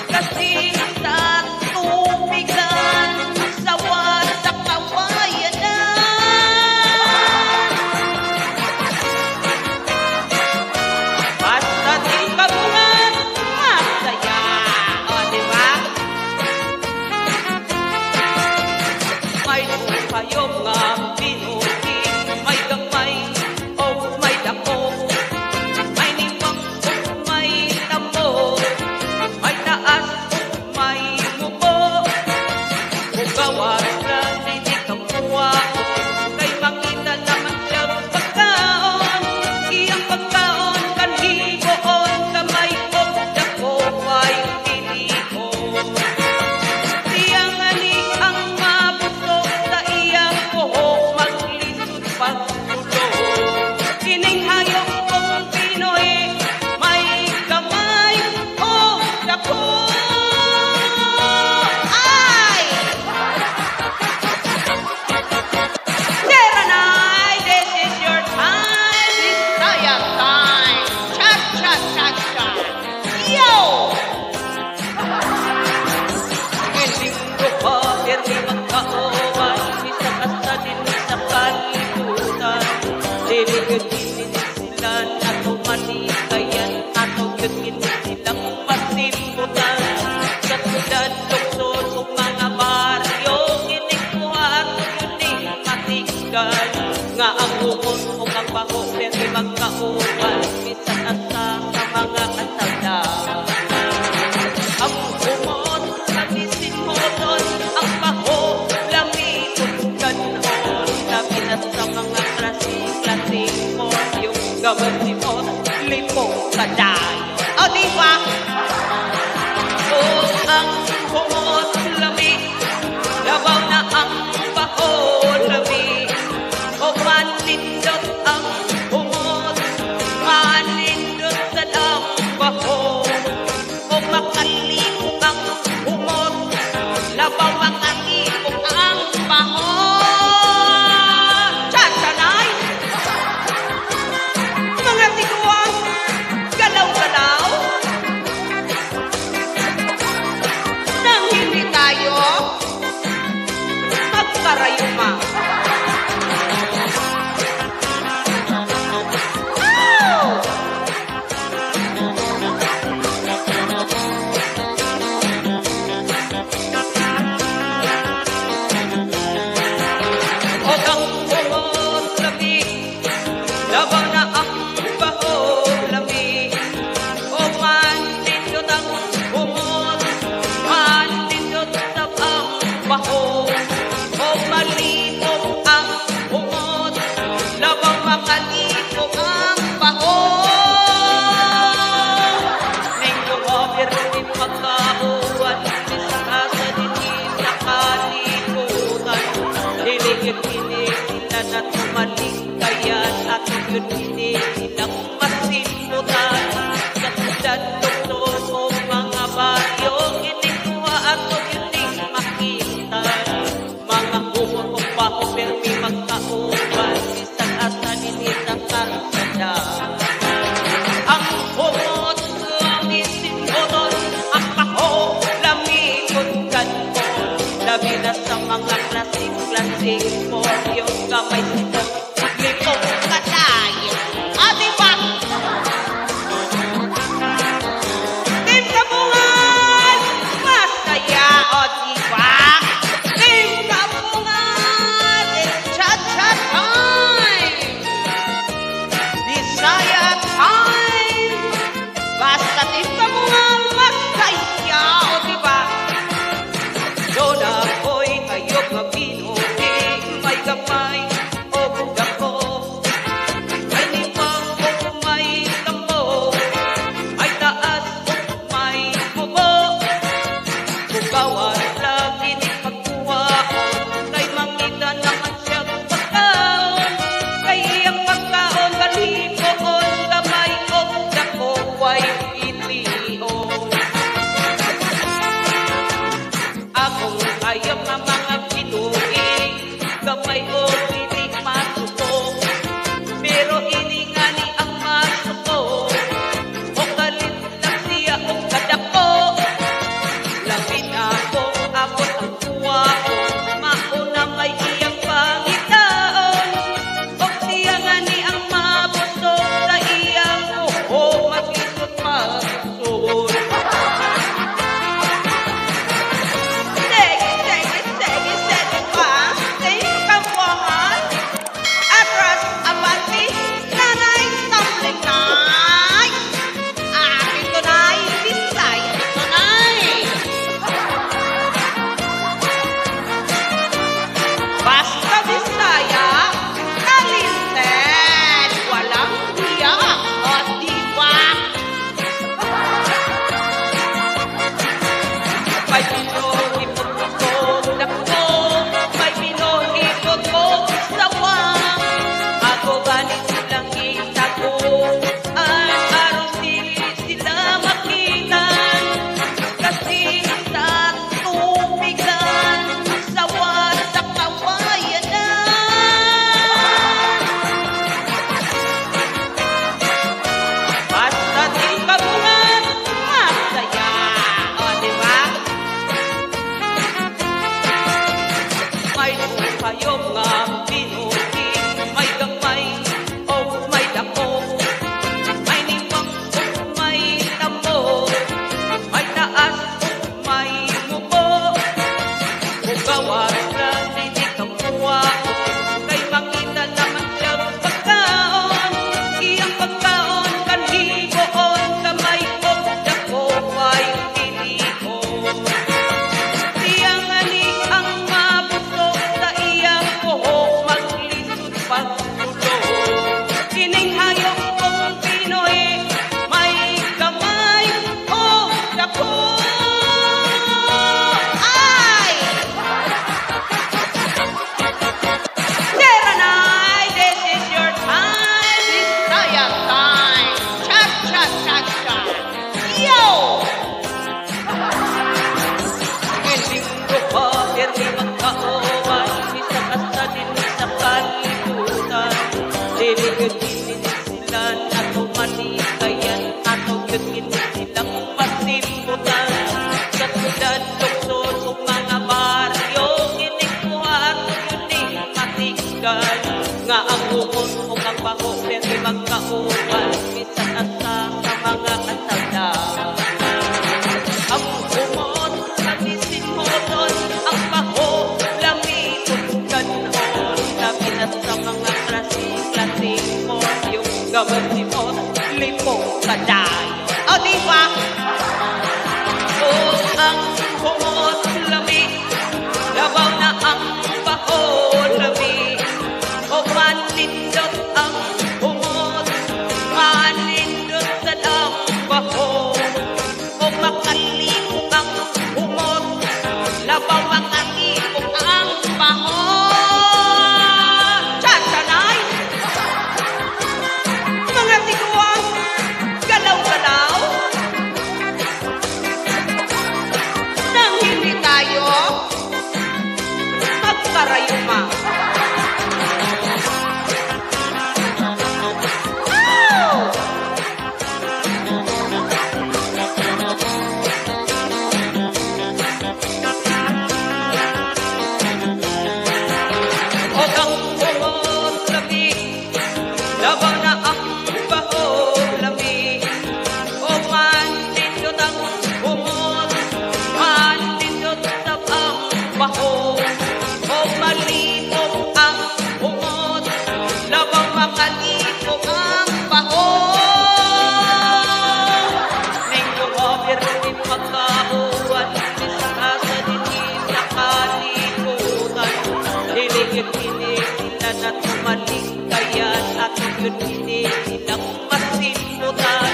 Kasi sa tubigan, sawa sa kawayan na. Basta Team Kabungan, masaya. O diba? May kayo nga pinuhi, may gamay o may dako. May niwang o may tambo, may taas o may mubo. Bugawan lang hindi kamuha, kay masindan nga ang humon o ang baho pero magkauban bisan asa sa mga kasada. Ang humon sa bisin hodon, ang baho lamikot ganon. Sabi na sa mga klase mo yung gawin ni mo lipong kadayon. O diba? O ang humon lamig, labaw na ang baho lamig. O manindot ang humon, manindot sa ang baho. O makalimong ang humon, labaw makalimong ang baho. Chasanay! Mga tiguan, galaw-galaw. Nang hindi tayo magkarayuma. O ang humon lamig, labaw na ang baho lamig. O manindot ang humon, manindot sa ang baho. O malibog ang humon, labaw makalibog ang baho. Ningko pero din magkauwan, isa sa din sa kalibutan. Diligid-dilig sila na tumaligtayan at yun hindi silang masimutan. Kasudan doktor o mga baryo, inikuha at yun din makita. Mga humon o baho pero may magkauban, isang asa din isang kasada. Ang humon ang isinodon, ang baho lamikot ganon. Labi na sa mga klasik mo, yung kamay sitong lipong kadayon. O diba? Team Kabungan, masaya, o diba? Team Kabungan, it's cha-cha time! Bisaya time! Basta Team Kabungan, masaya, o diba? Doon ako'y ayok mabinuhi, may gamay o dako. May nimang o may tambo, may taas o may mubo. Bugawan lagi ni pagkuhaon, kay mangita naman siya pagkaon. Kay ang pagkaon balipoon, gamay o dako, way pilion. Akong ayaw nga mga pinuhi, gamay o hindi masuko. Pero ini nga ni ang masuko, o galit lang siya o kadako. Lapit ako ang kuwaon, mauna may iyang pangitaon. O siya nga ni ang mabusog sa iyang buho, mag-isot mabusog. Sige pa, Team Kabungan. Atras, abante, nanay, tumbling nay. Akin tunay, Bisaya tunay. Basta Bisaya, talented, walang hiya, o diba? May pinuhipot-hipot dako, may pinuhipot-hipot sawang. Ako ganit silang itago, at araw sila makitan. Kasi sa tubigan, sawa sa kawayanan. Basta Team Kabungan, masaya, o diba? May kayo nga pinuhi, may gamay o may dako. May nimang o may tambo, may taas o may mubo. Bugawan lang hindi kamuha, kay mga masindan nga ang humon o ang baho pero magkauban bisan asa sa mga kasada. Ang humon sa bisin moton ang baho lamikot ganon labi na sa mga klase mo yung gawin ni mo lipong kaday. O diba? O ang humon lamig labaw na ang baho lamig o manindot ang humon manindot sa ang baho o makaliko ang humon labaw makaliko ang baho. Chasanay mga tiguan galaw-galaw nang hindi tayo magkarayuma. O ang humon lamig labaw na ang baho lamig o manindot ang humon manindot sa ang baho o malibog ang humon labaw makalibog ang baho. Ningko pero din magkauwan isa sa dinis sa kalibutan diligid sila na tumaligtayan at yun silang masimutan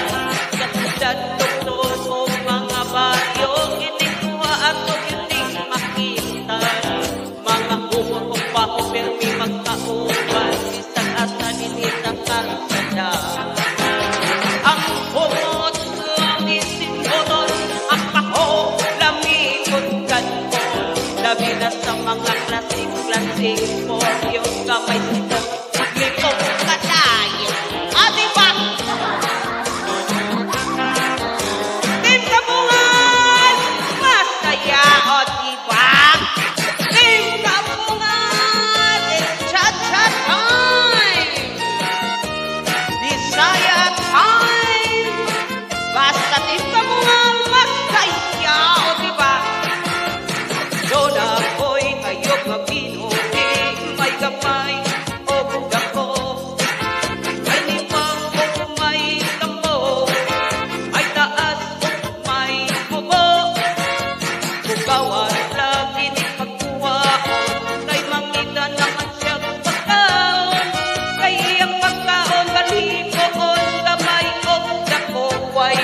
kasudan doktor o mga baryo inikuha at yun makita mga humon o baho pero may magkauban isang asa dinis sa kasada. Ang humon lamisin moton ang baho lamikot ganon labi na sa mga klaseng mo yung kamay sitong lipong kaday. O diba? Team Kabungan masaya. O diba? Team Kabungan it's cha-cha time. Bisaya time. Basta Team Kabungan masaya. O diba? Doon ako'y ayok mabinuhin may gamay o dako ay limang o may tambo ay taas o may mubo bugawan lagi ni pagkuwaon kay mangita naman siya pagkaon kay iyang pagkaon balipoon gamay o dako way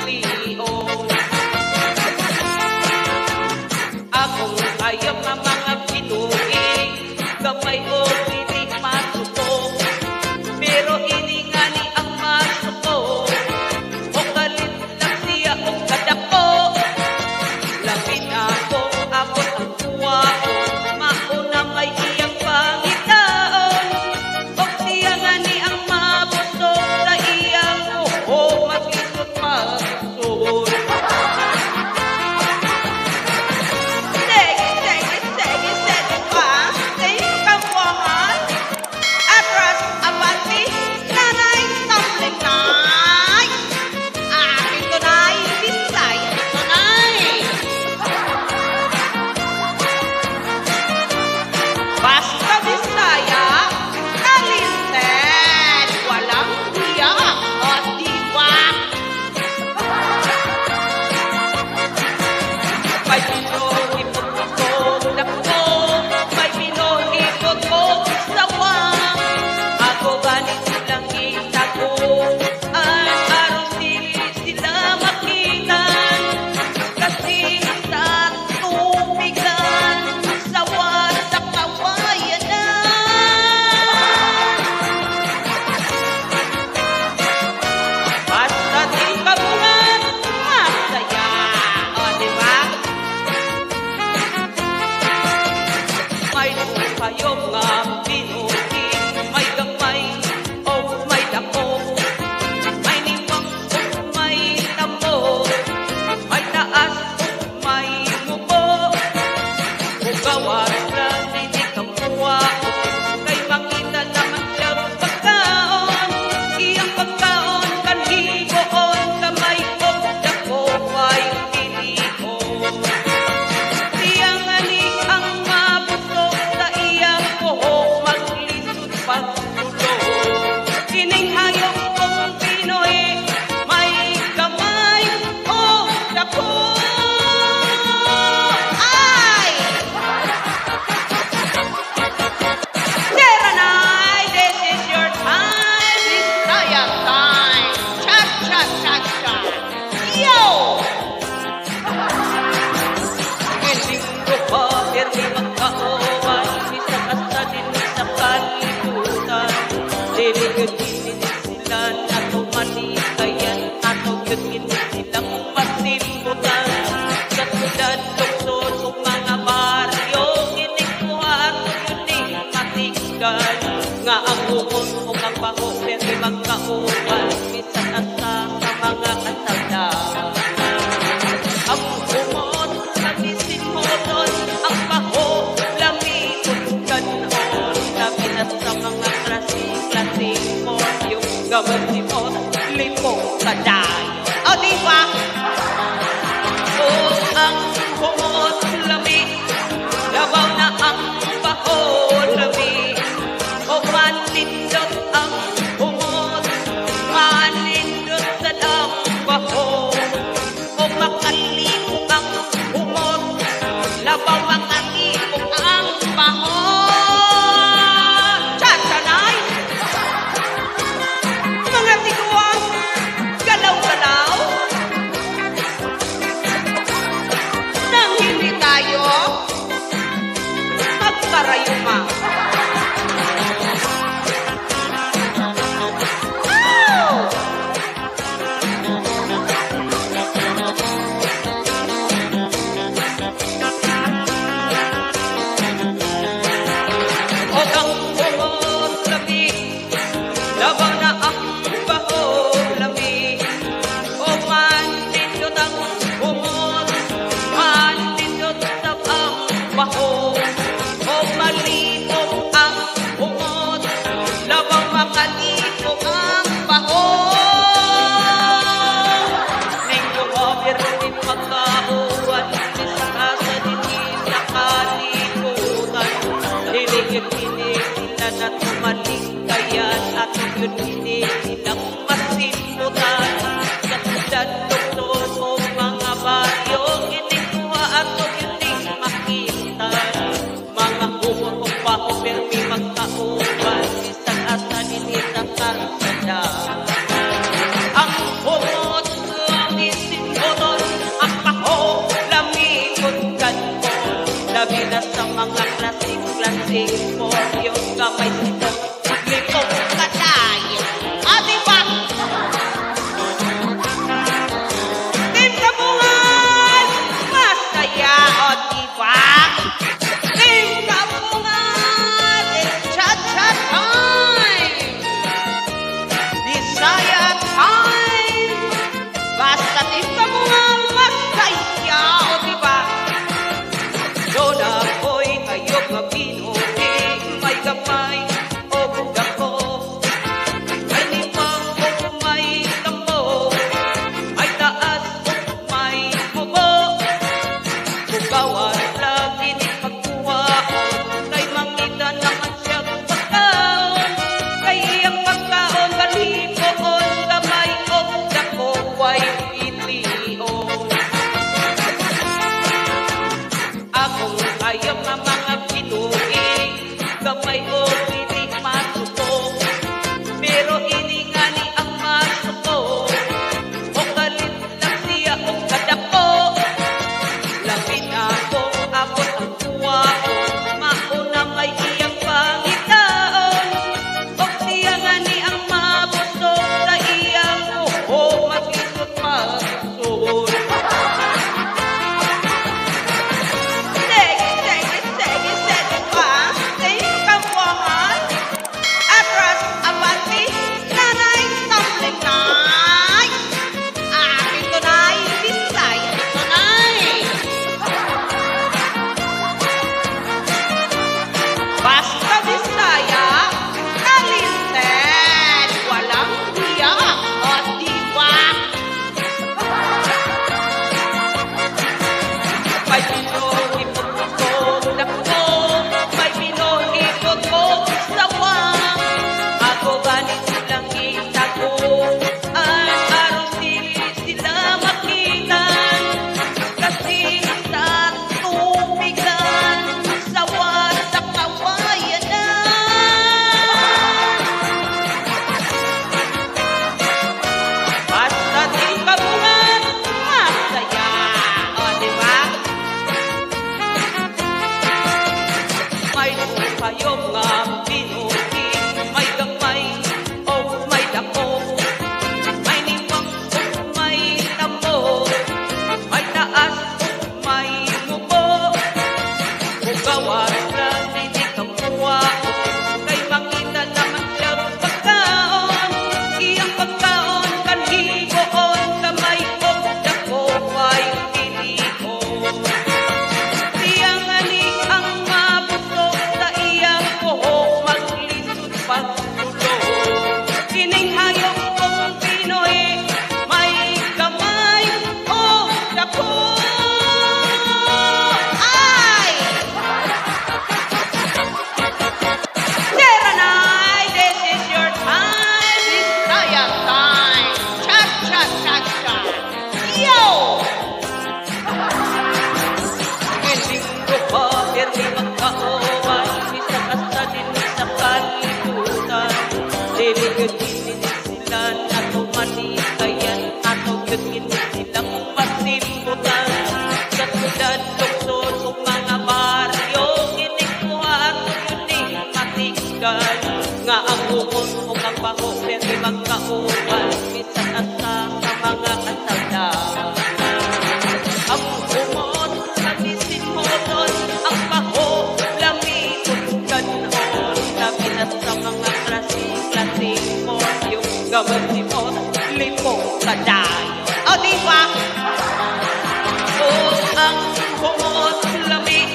pilion. Akong ayaw nga mga pinuhi gamay o hindi masuko pero iningani ang masuko o kalit lang siya o kadako lapit ako abot ang kuwaon mauna may iyang pangitaon o siya nga ni ang mabusog sa iyang o mag-isot mabusog. Sige pa, Team Kabungan atras abati nanay tumbling nay aking tunay Bisaya tunay. Basta Bisaya talented walang hiya. O diba? May pinuhi pagkakot dako may pinuhi pagkakot sawang ako ganit silang itago ang araw sila makitan kasi sa tubigan sawa sa kawayan na. Basta Team Kabungan masaya. O diba? May kayo nga pinuhi may gamay o may dako may limang o may tambo may taas o may mubo bugawan lang hindi kamuha kay maligan nga ang ukon o ang baho pero magkauban bisan asa sa mga kasada. Ang umot nabisin mo doon ang baho lamikot ganon sabi na sa mga klaseng mo yung gawin si mo lipong kaday. O diba? O ang umot lamik labaw na ang baho lamik o manindot ang umot manindot sa ang baho o makalipong ang umot labaw makalipong ang baho. Tsanay mga tiguang galaw-galaw nang hindi tayo magkarayuma. O ang umot lamig labaw na ang baho lamig o manindot ang umot manindot sa ang baho o malipong ang umot labaw makalipong ang baho. Ningko mabirmin magkauwan isa sa dini sa kalikutan hiligit-hilig sila na tumaligkayan at yun hindi silang masimutan katulad doktor o mga baryo inikuha at hindi makita mga umot o baho permi magkauban isang asa nini sa karsada. Ang umot ang isin mo doon ang baho lamikot ganon labi na sa mga klaseng mo yung kamay sitong lipong kaday. O diba? Team Kabungan masaya. O diba? Team Kabungan it's cha-cha time Bisaya time basta Team Kabungan masaya. O diba? Doon ako'y ayok mabinuhi may gamay o dako ay limang o may tambo ay taas o may mubo bugawan lagi ni pagkuhaon kay mangita naman siya pagkaon kay iyang pagkaon balipoon gamay o dako way itiyon. Akong ayaw nga mga pinuhi gamay o hindi masuko pero ini nga ni ang masuko o kalit lang siya o kadako lapit akong abot ang kuwaon mauna may iyang pangitaon o siya nga ni ang mabusog sa iyang uho mag-isot magsud. Sige pa, Team Kabungan atras abati nanay tumbling nay akin tunay Bisaya tunay basta Bisaya talented walang hiya. O diba? May pinuhipot dako may pinuhipot ko sawang ako ganit silang itago ang araw sila makitan kasi sa tubigan sawa sa kawayan na basta Team Kabungan masaya. O diba? May kayo nga pinuhi may gamay o may dako may niwang o may tambo may taas o may mubo bugawan lang hindi kamuha kay masindan nga ang ukon o kapaho pero magkauban bisan asa sa mga kasada. Ang umot nabisin mo doon ang paho lamikot ganon sabi na sa mga klaseng mo yung gawin si mo limong kaday. O diba? O ang umot lamik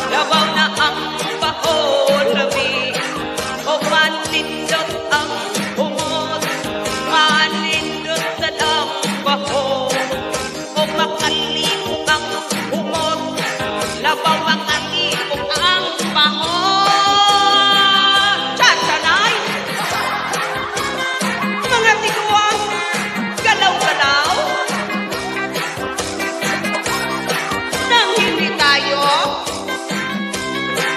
labaw na ang paho lamik o manindot ang umot manindot sa ang paho o makalimong ang umot labaw makalimong ang paho. Chasanay mga tiguan galaw-galaw nang hindi tayo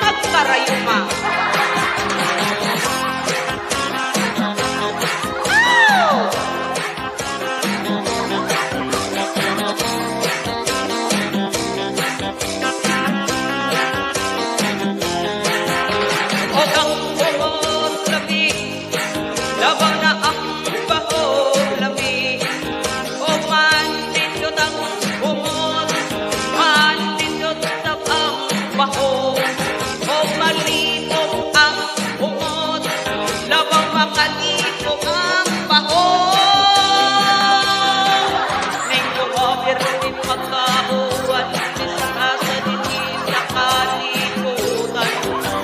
magkarayuma. O ang umot lamig labaw na ang baho lamig o manindot ang umot manindot sa ang baho o malibog ang umot labaw makalibog ang baho. Ning kumabir din magkauwan bisan asa din sa kalibutan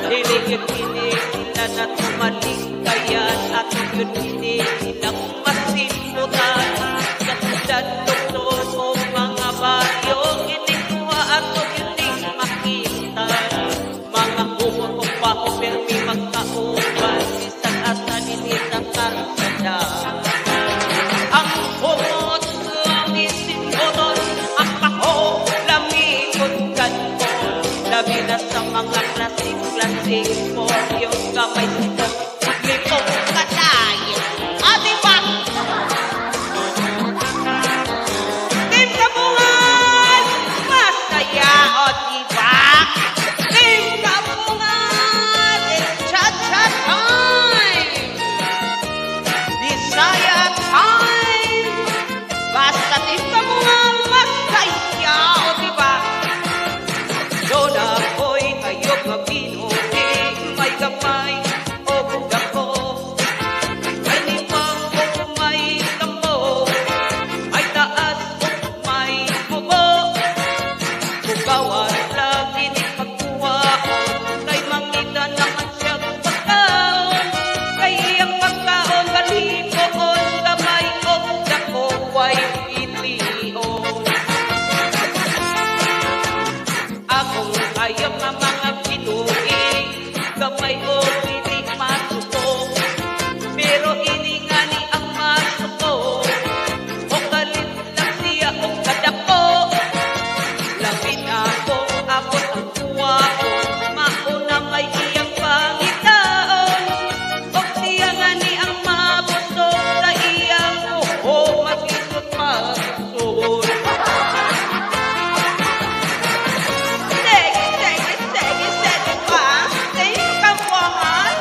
hilig-hilig sila na tumaligkayan at yun hindi silang masimutan kasdan doktor o mga baryo inikuha at hindi makita mga umot o baho permi magkauban bisan asa din sa kasada. Ang umot lamisin mo doon ang baho lamikot ganon labi na sa mga klaseng mo yung kamay sitong limong kaday. O diba? Team Kabungan masaya o diba? Team Kabungan it's cha-cha time Bisaya time basta Team Kabungan masaya o diba? Doon ako'y ayok mabinuti may gamay o dako ay limang o may kambo ay taas o may bubo bugawan lagi ni pagkuhaon kay mangita naman siya pagkaon kay iyang pagkaon balipoon gamay o dako way pilion. Akong ayaw nga mga pinuwi gamay o hindi masuko pero ini nga ni ang masuko o kalit lang siya o kadako lapit akong abot ang kuwaon mauna may iyang pangitaon o siya nga ni ang mabusog sa iyang o mag-isot magsud. Sige pa, Team Kabungan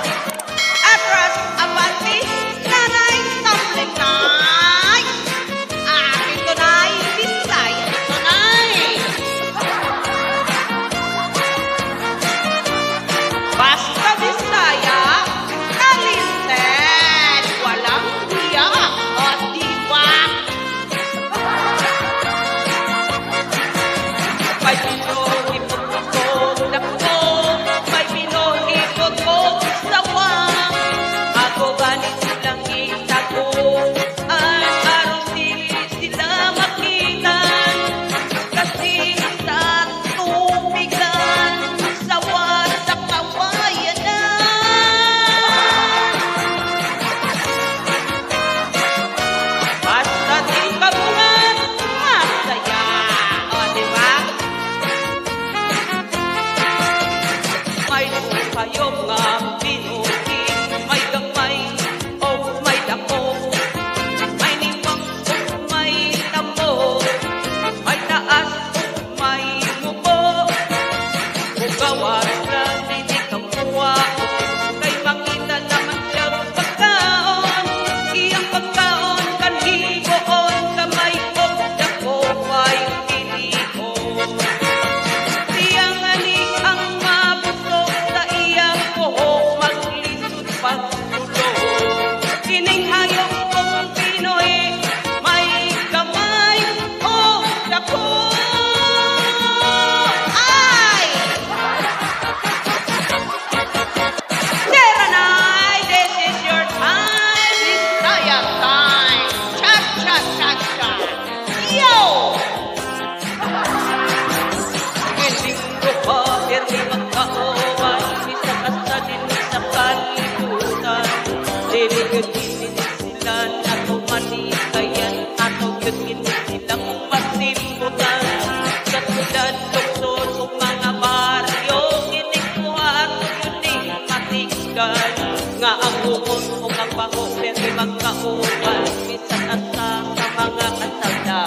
Pagkaligan nga ang humot o ang baho pero magkauban bisan asa sa mga kasada.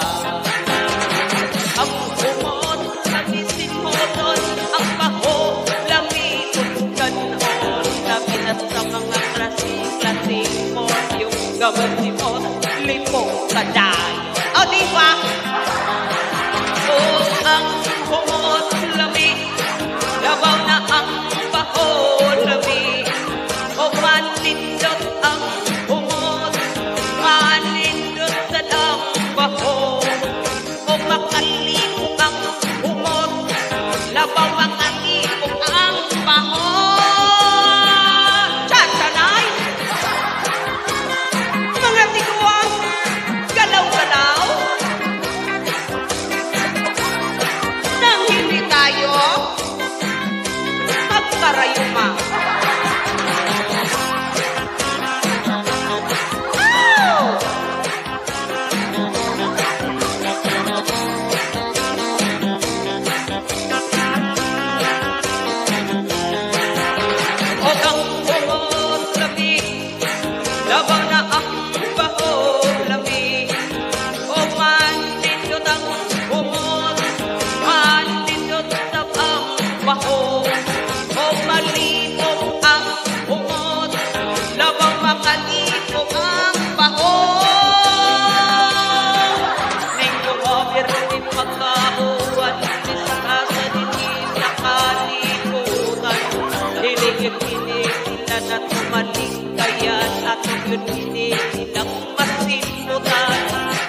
Ang humot lamisin mo doon, ang baho lamisin ganon. Sabi na sa mga klaseng mo yung gawin mo limong kaday. O diba? O ang humot lamig, labaw na ang baho lamig. O manindot ang humot, manindot sa ang baho. O makalibog ang humot, labaw makalibog ang baho. Tsansanay! Mga tiguang, galaw-galaw. Nang hindi tayo magkarayuma. O ang humot lamig, labaw na ang baho lamig. O manindot ang humot, manindot sa ang baho. O malibog ang humot, labaw makalibog ang baho. Ningko overwin magkauwan, isa sa dinis na kalibutan. Hiligit-hilig sila na tumaligkayan at yun hindi silang masimutan.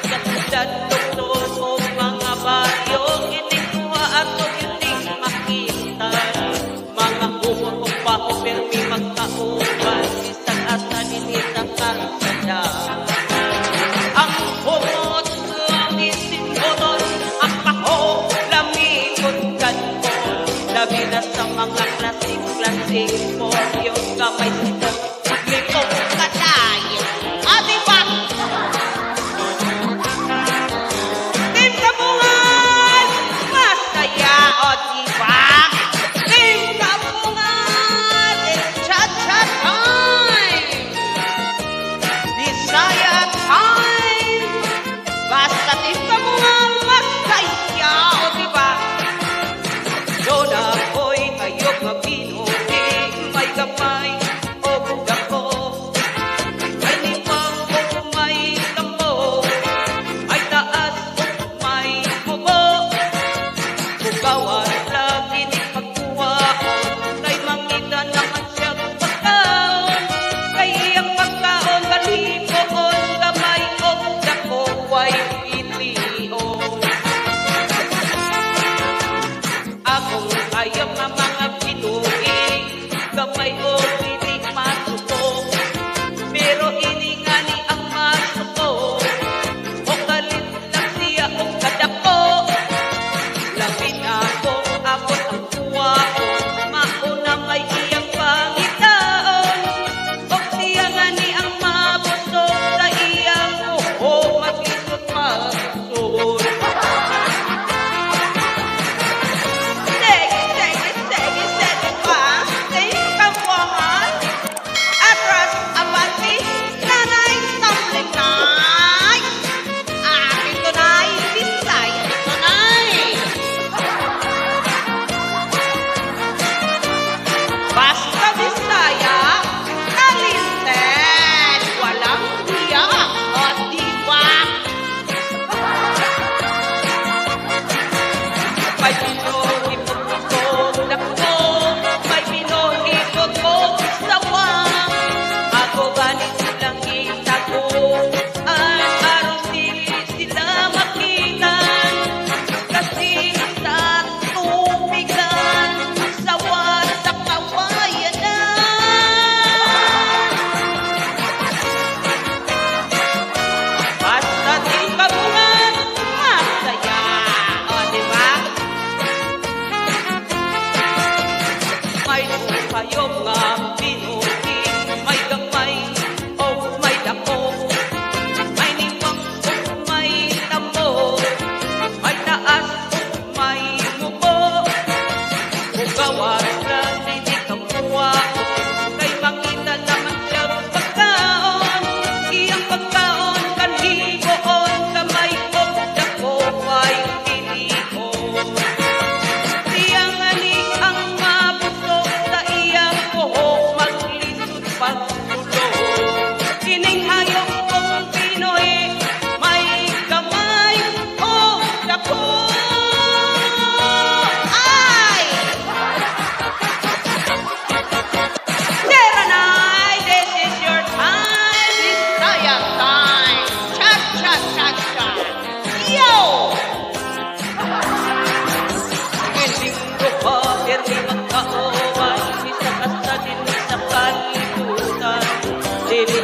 Katulad doktor o mga baryo, inikuha at hindi makita. Mga humot o baho pero may magkauban, isang asa dinis na kasada. Ang humot lamisin mo doon, ang baho lamikot ganon. Labi na sa mga klaseng mo yung kamay sito limong kaday. O diba? Team Kabungan, masaya o diba? Team Kabungan, chat-chat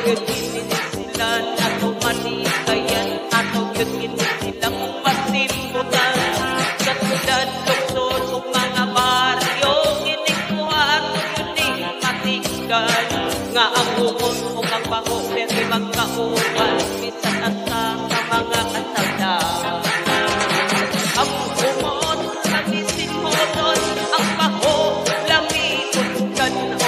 yun hindi sila na tumanikayan, ato yun hindi silang masimbutan. Sa tulad luksod o mga baryo, kinikuha ato yun di matigan. Nga ang bukon o ang baho, pwede magkauban, bisan at sa mga asala. Ang bumot, nabisin mo doon, ang baho, lamikot ganon.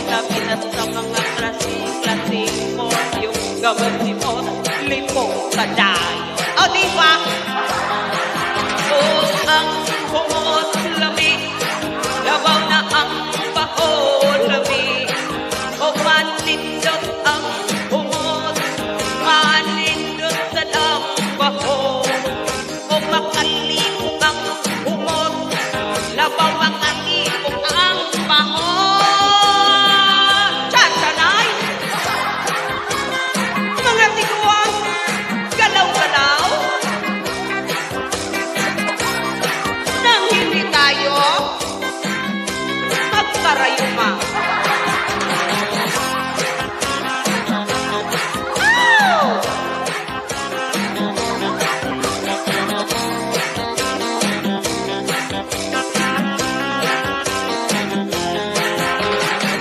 Sabi na sa mga klase mo, yung gawin ni mo, limong kadayo. O, diba? O, ang bumot, lamig, labaw na ang baho, lamig. O, manindot ang bumot, manindot sa ang baho. O, makalimong ang bumot, labaw makalimong ang baho. Chasanay! Mga tiguan, galaw-galaw. Nang hindi tayo magkarayuma.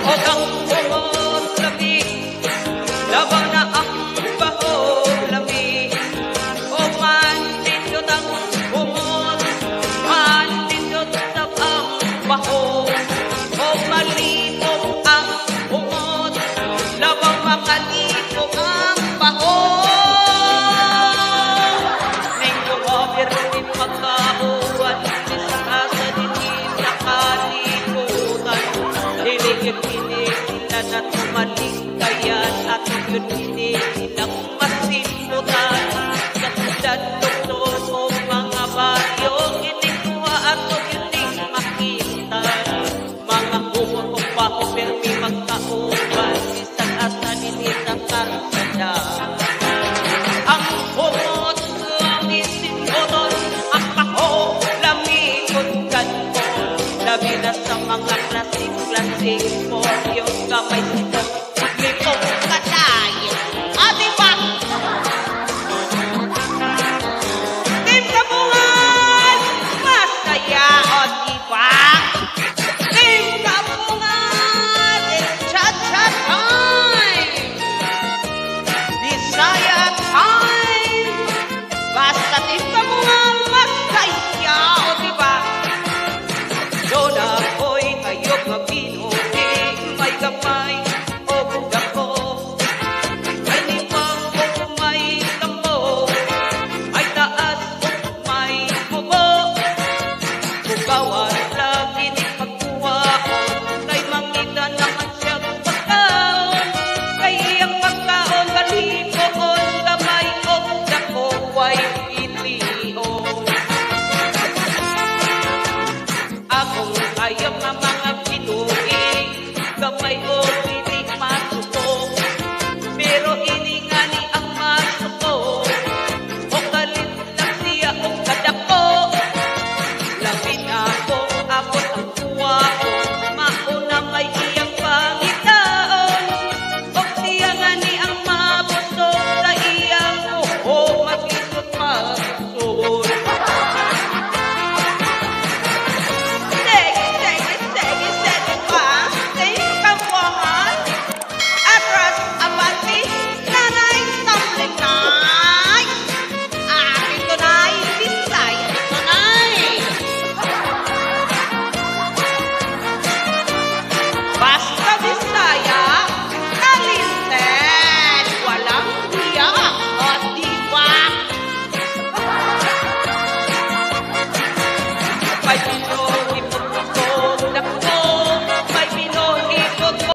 O ang bumot lamig, labaw na ang baho lamig. O manindot ang bumot, manindot sa ang baho. O malibog ang bumot, labaw makalibog ang baho. Neng gumabir din magkauwan, isa asa din nakalimutan. Hiligit hindi sila na tumaling kayan, at yun hindi silang masimbutan.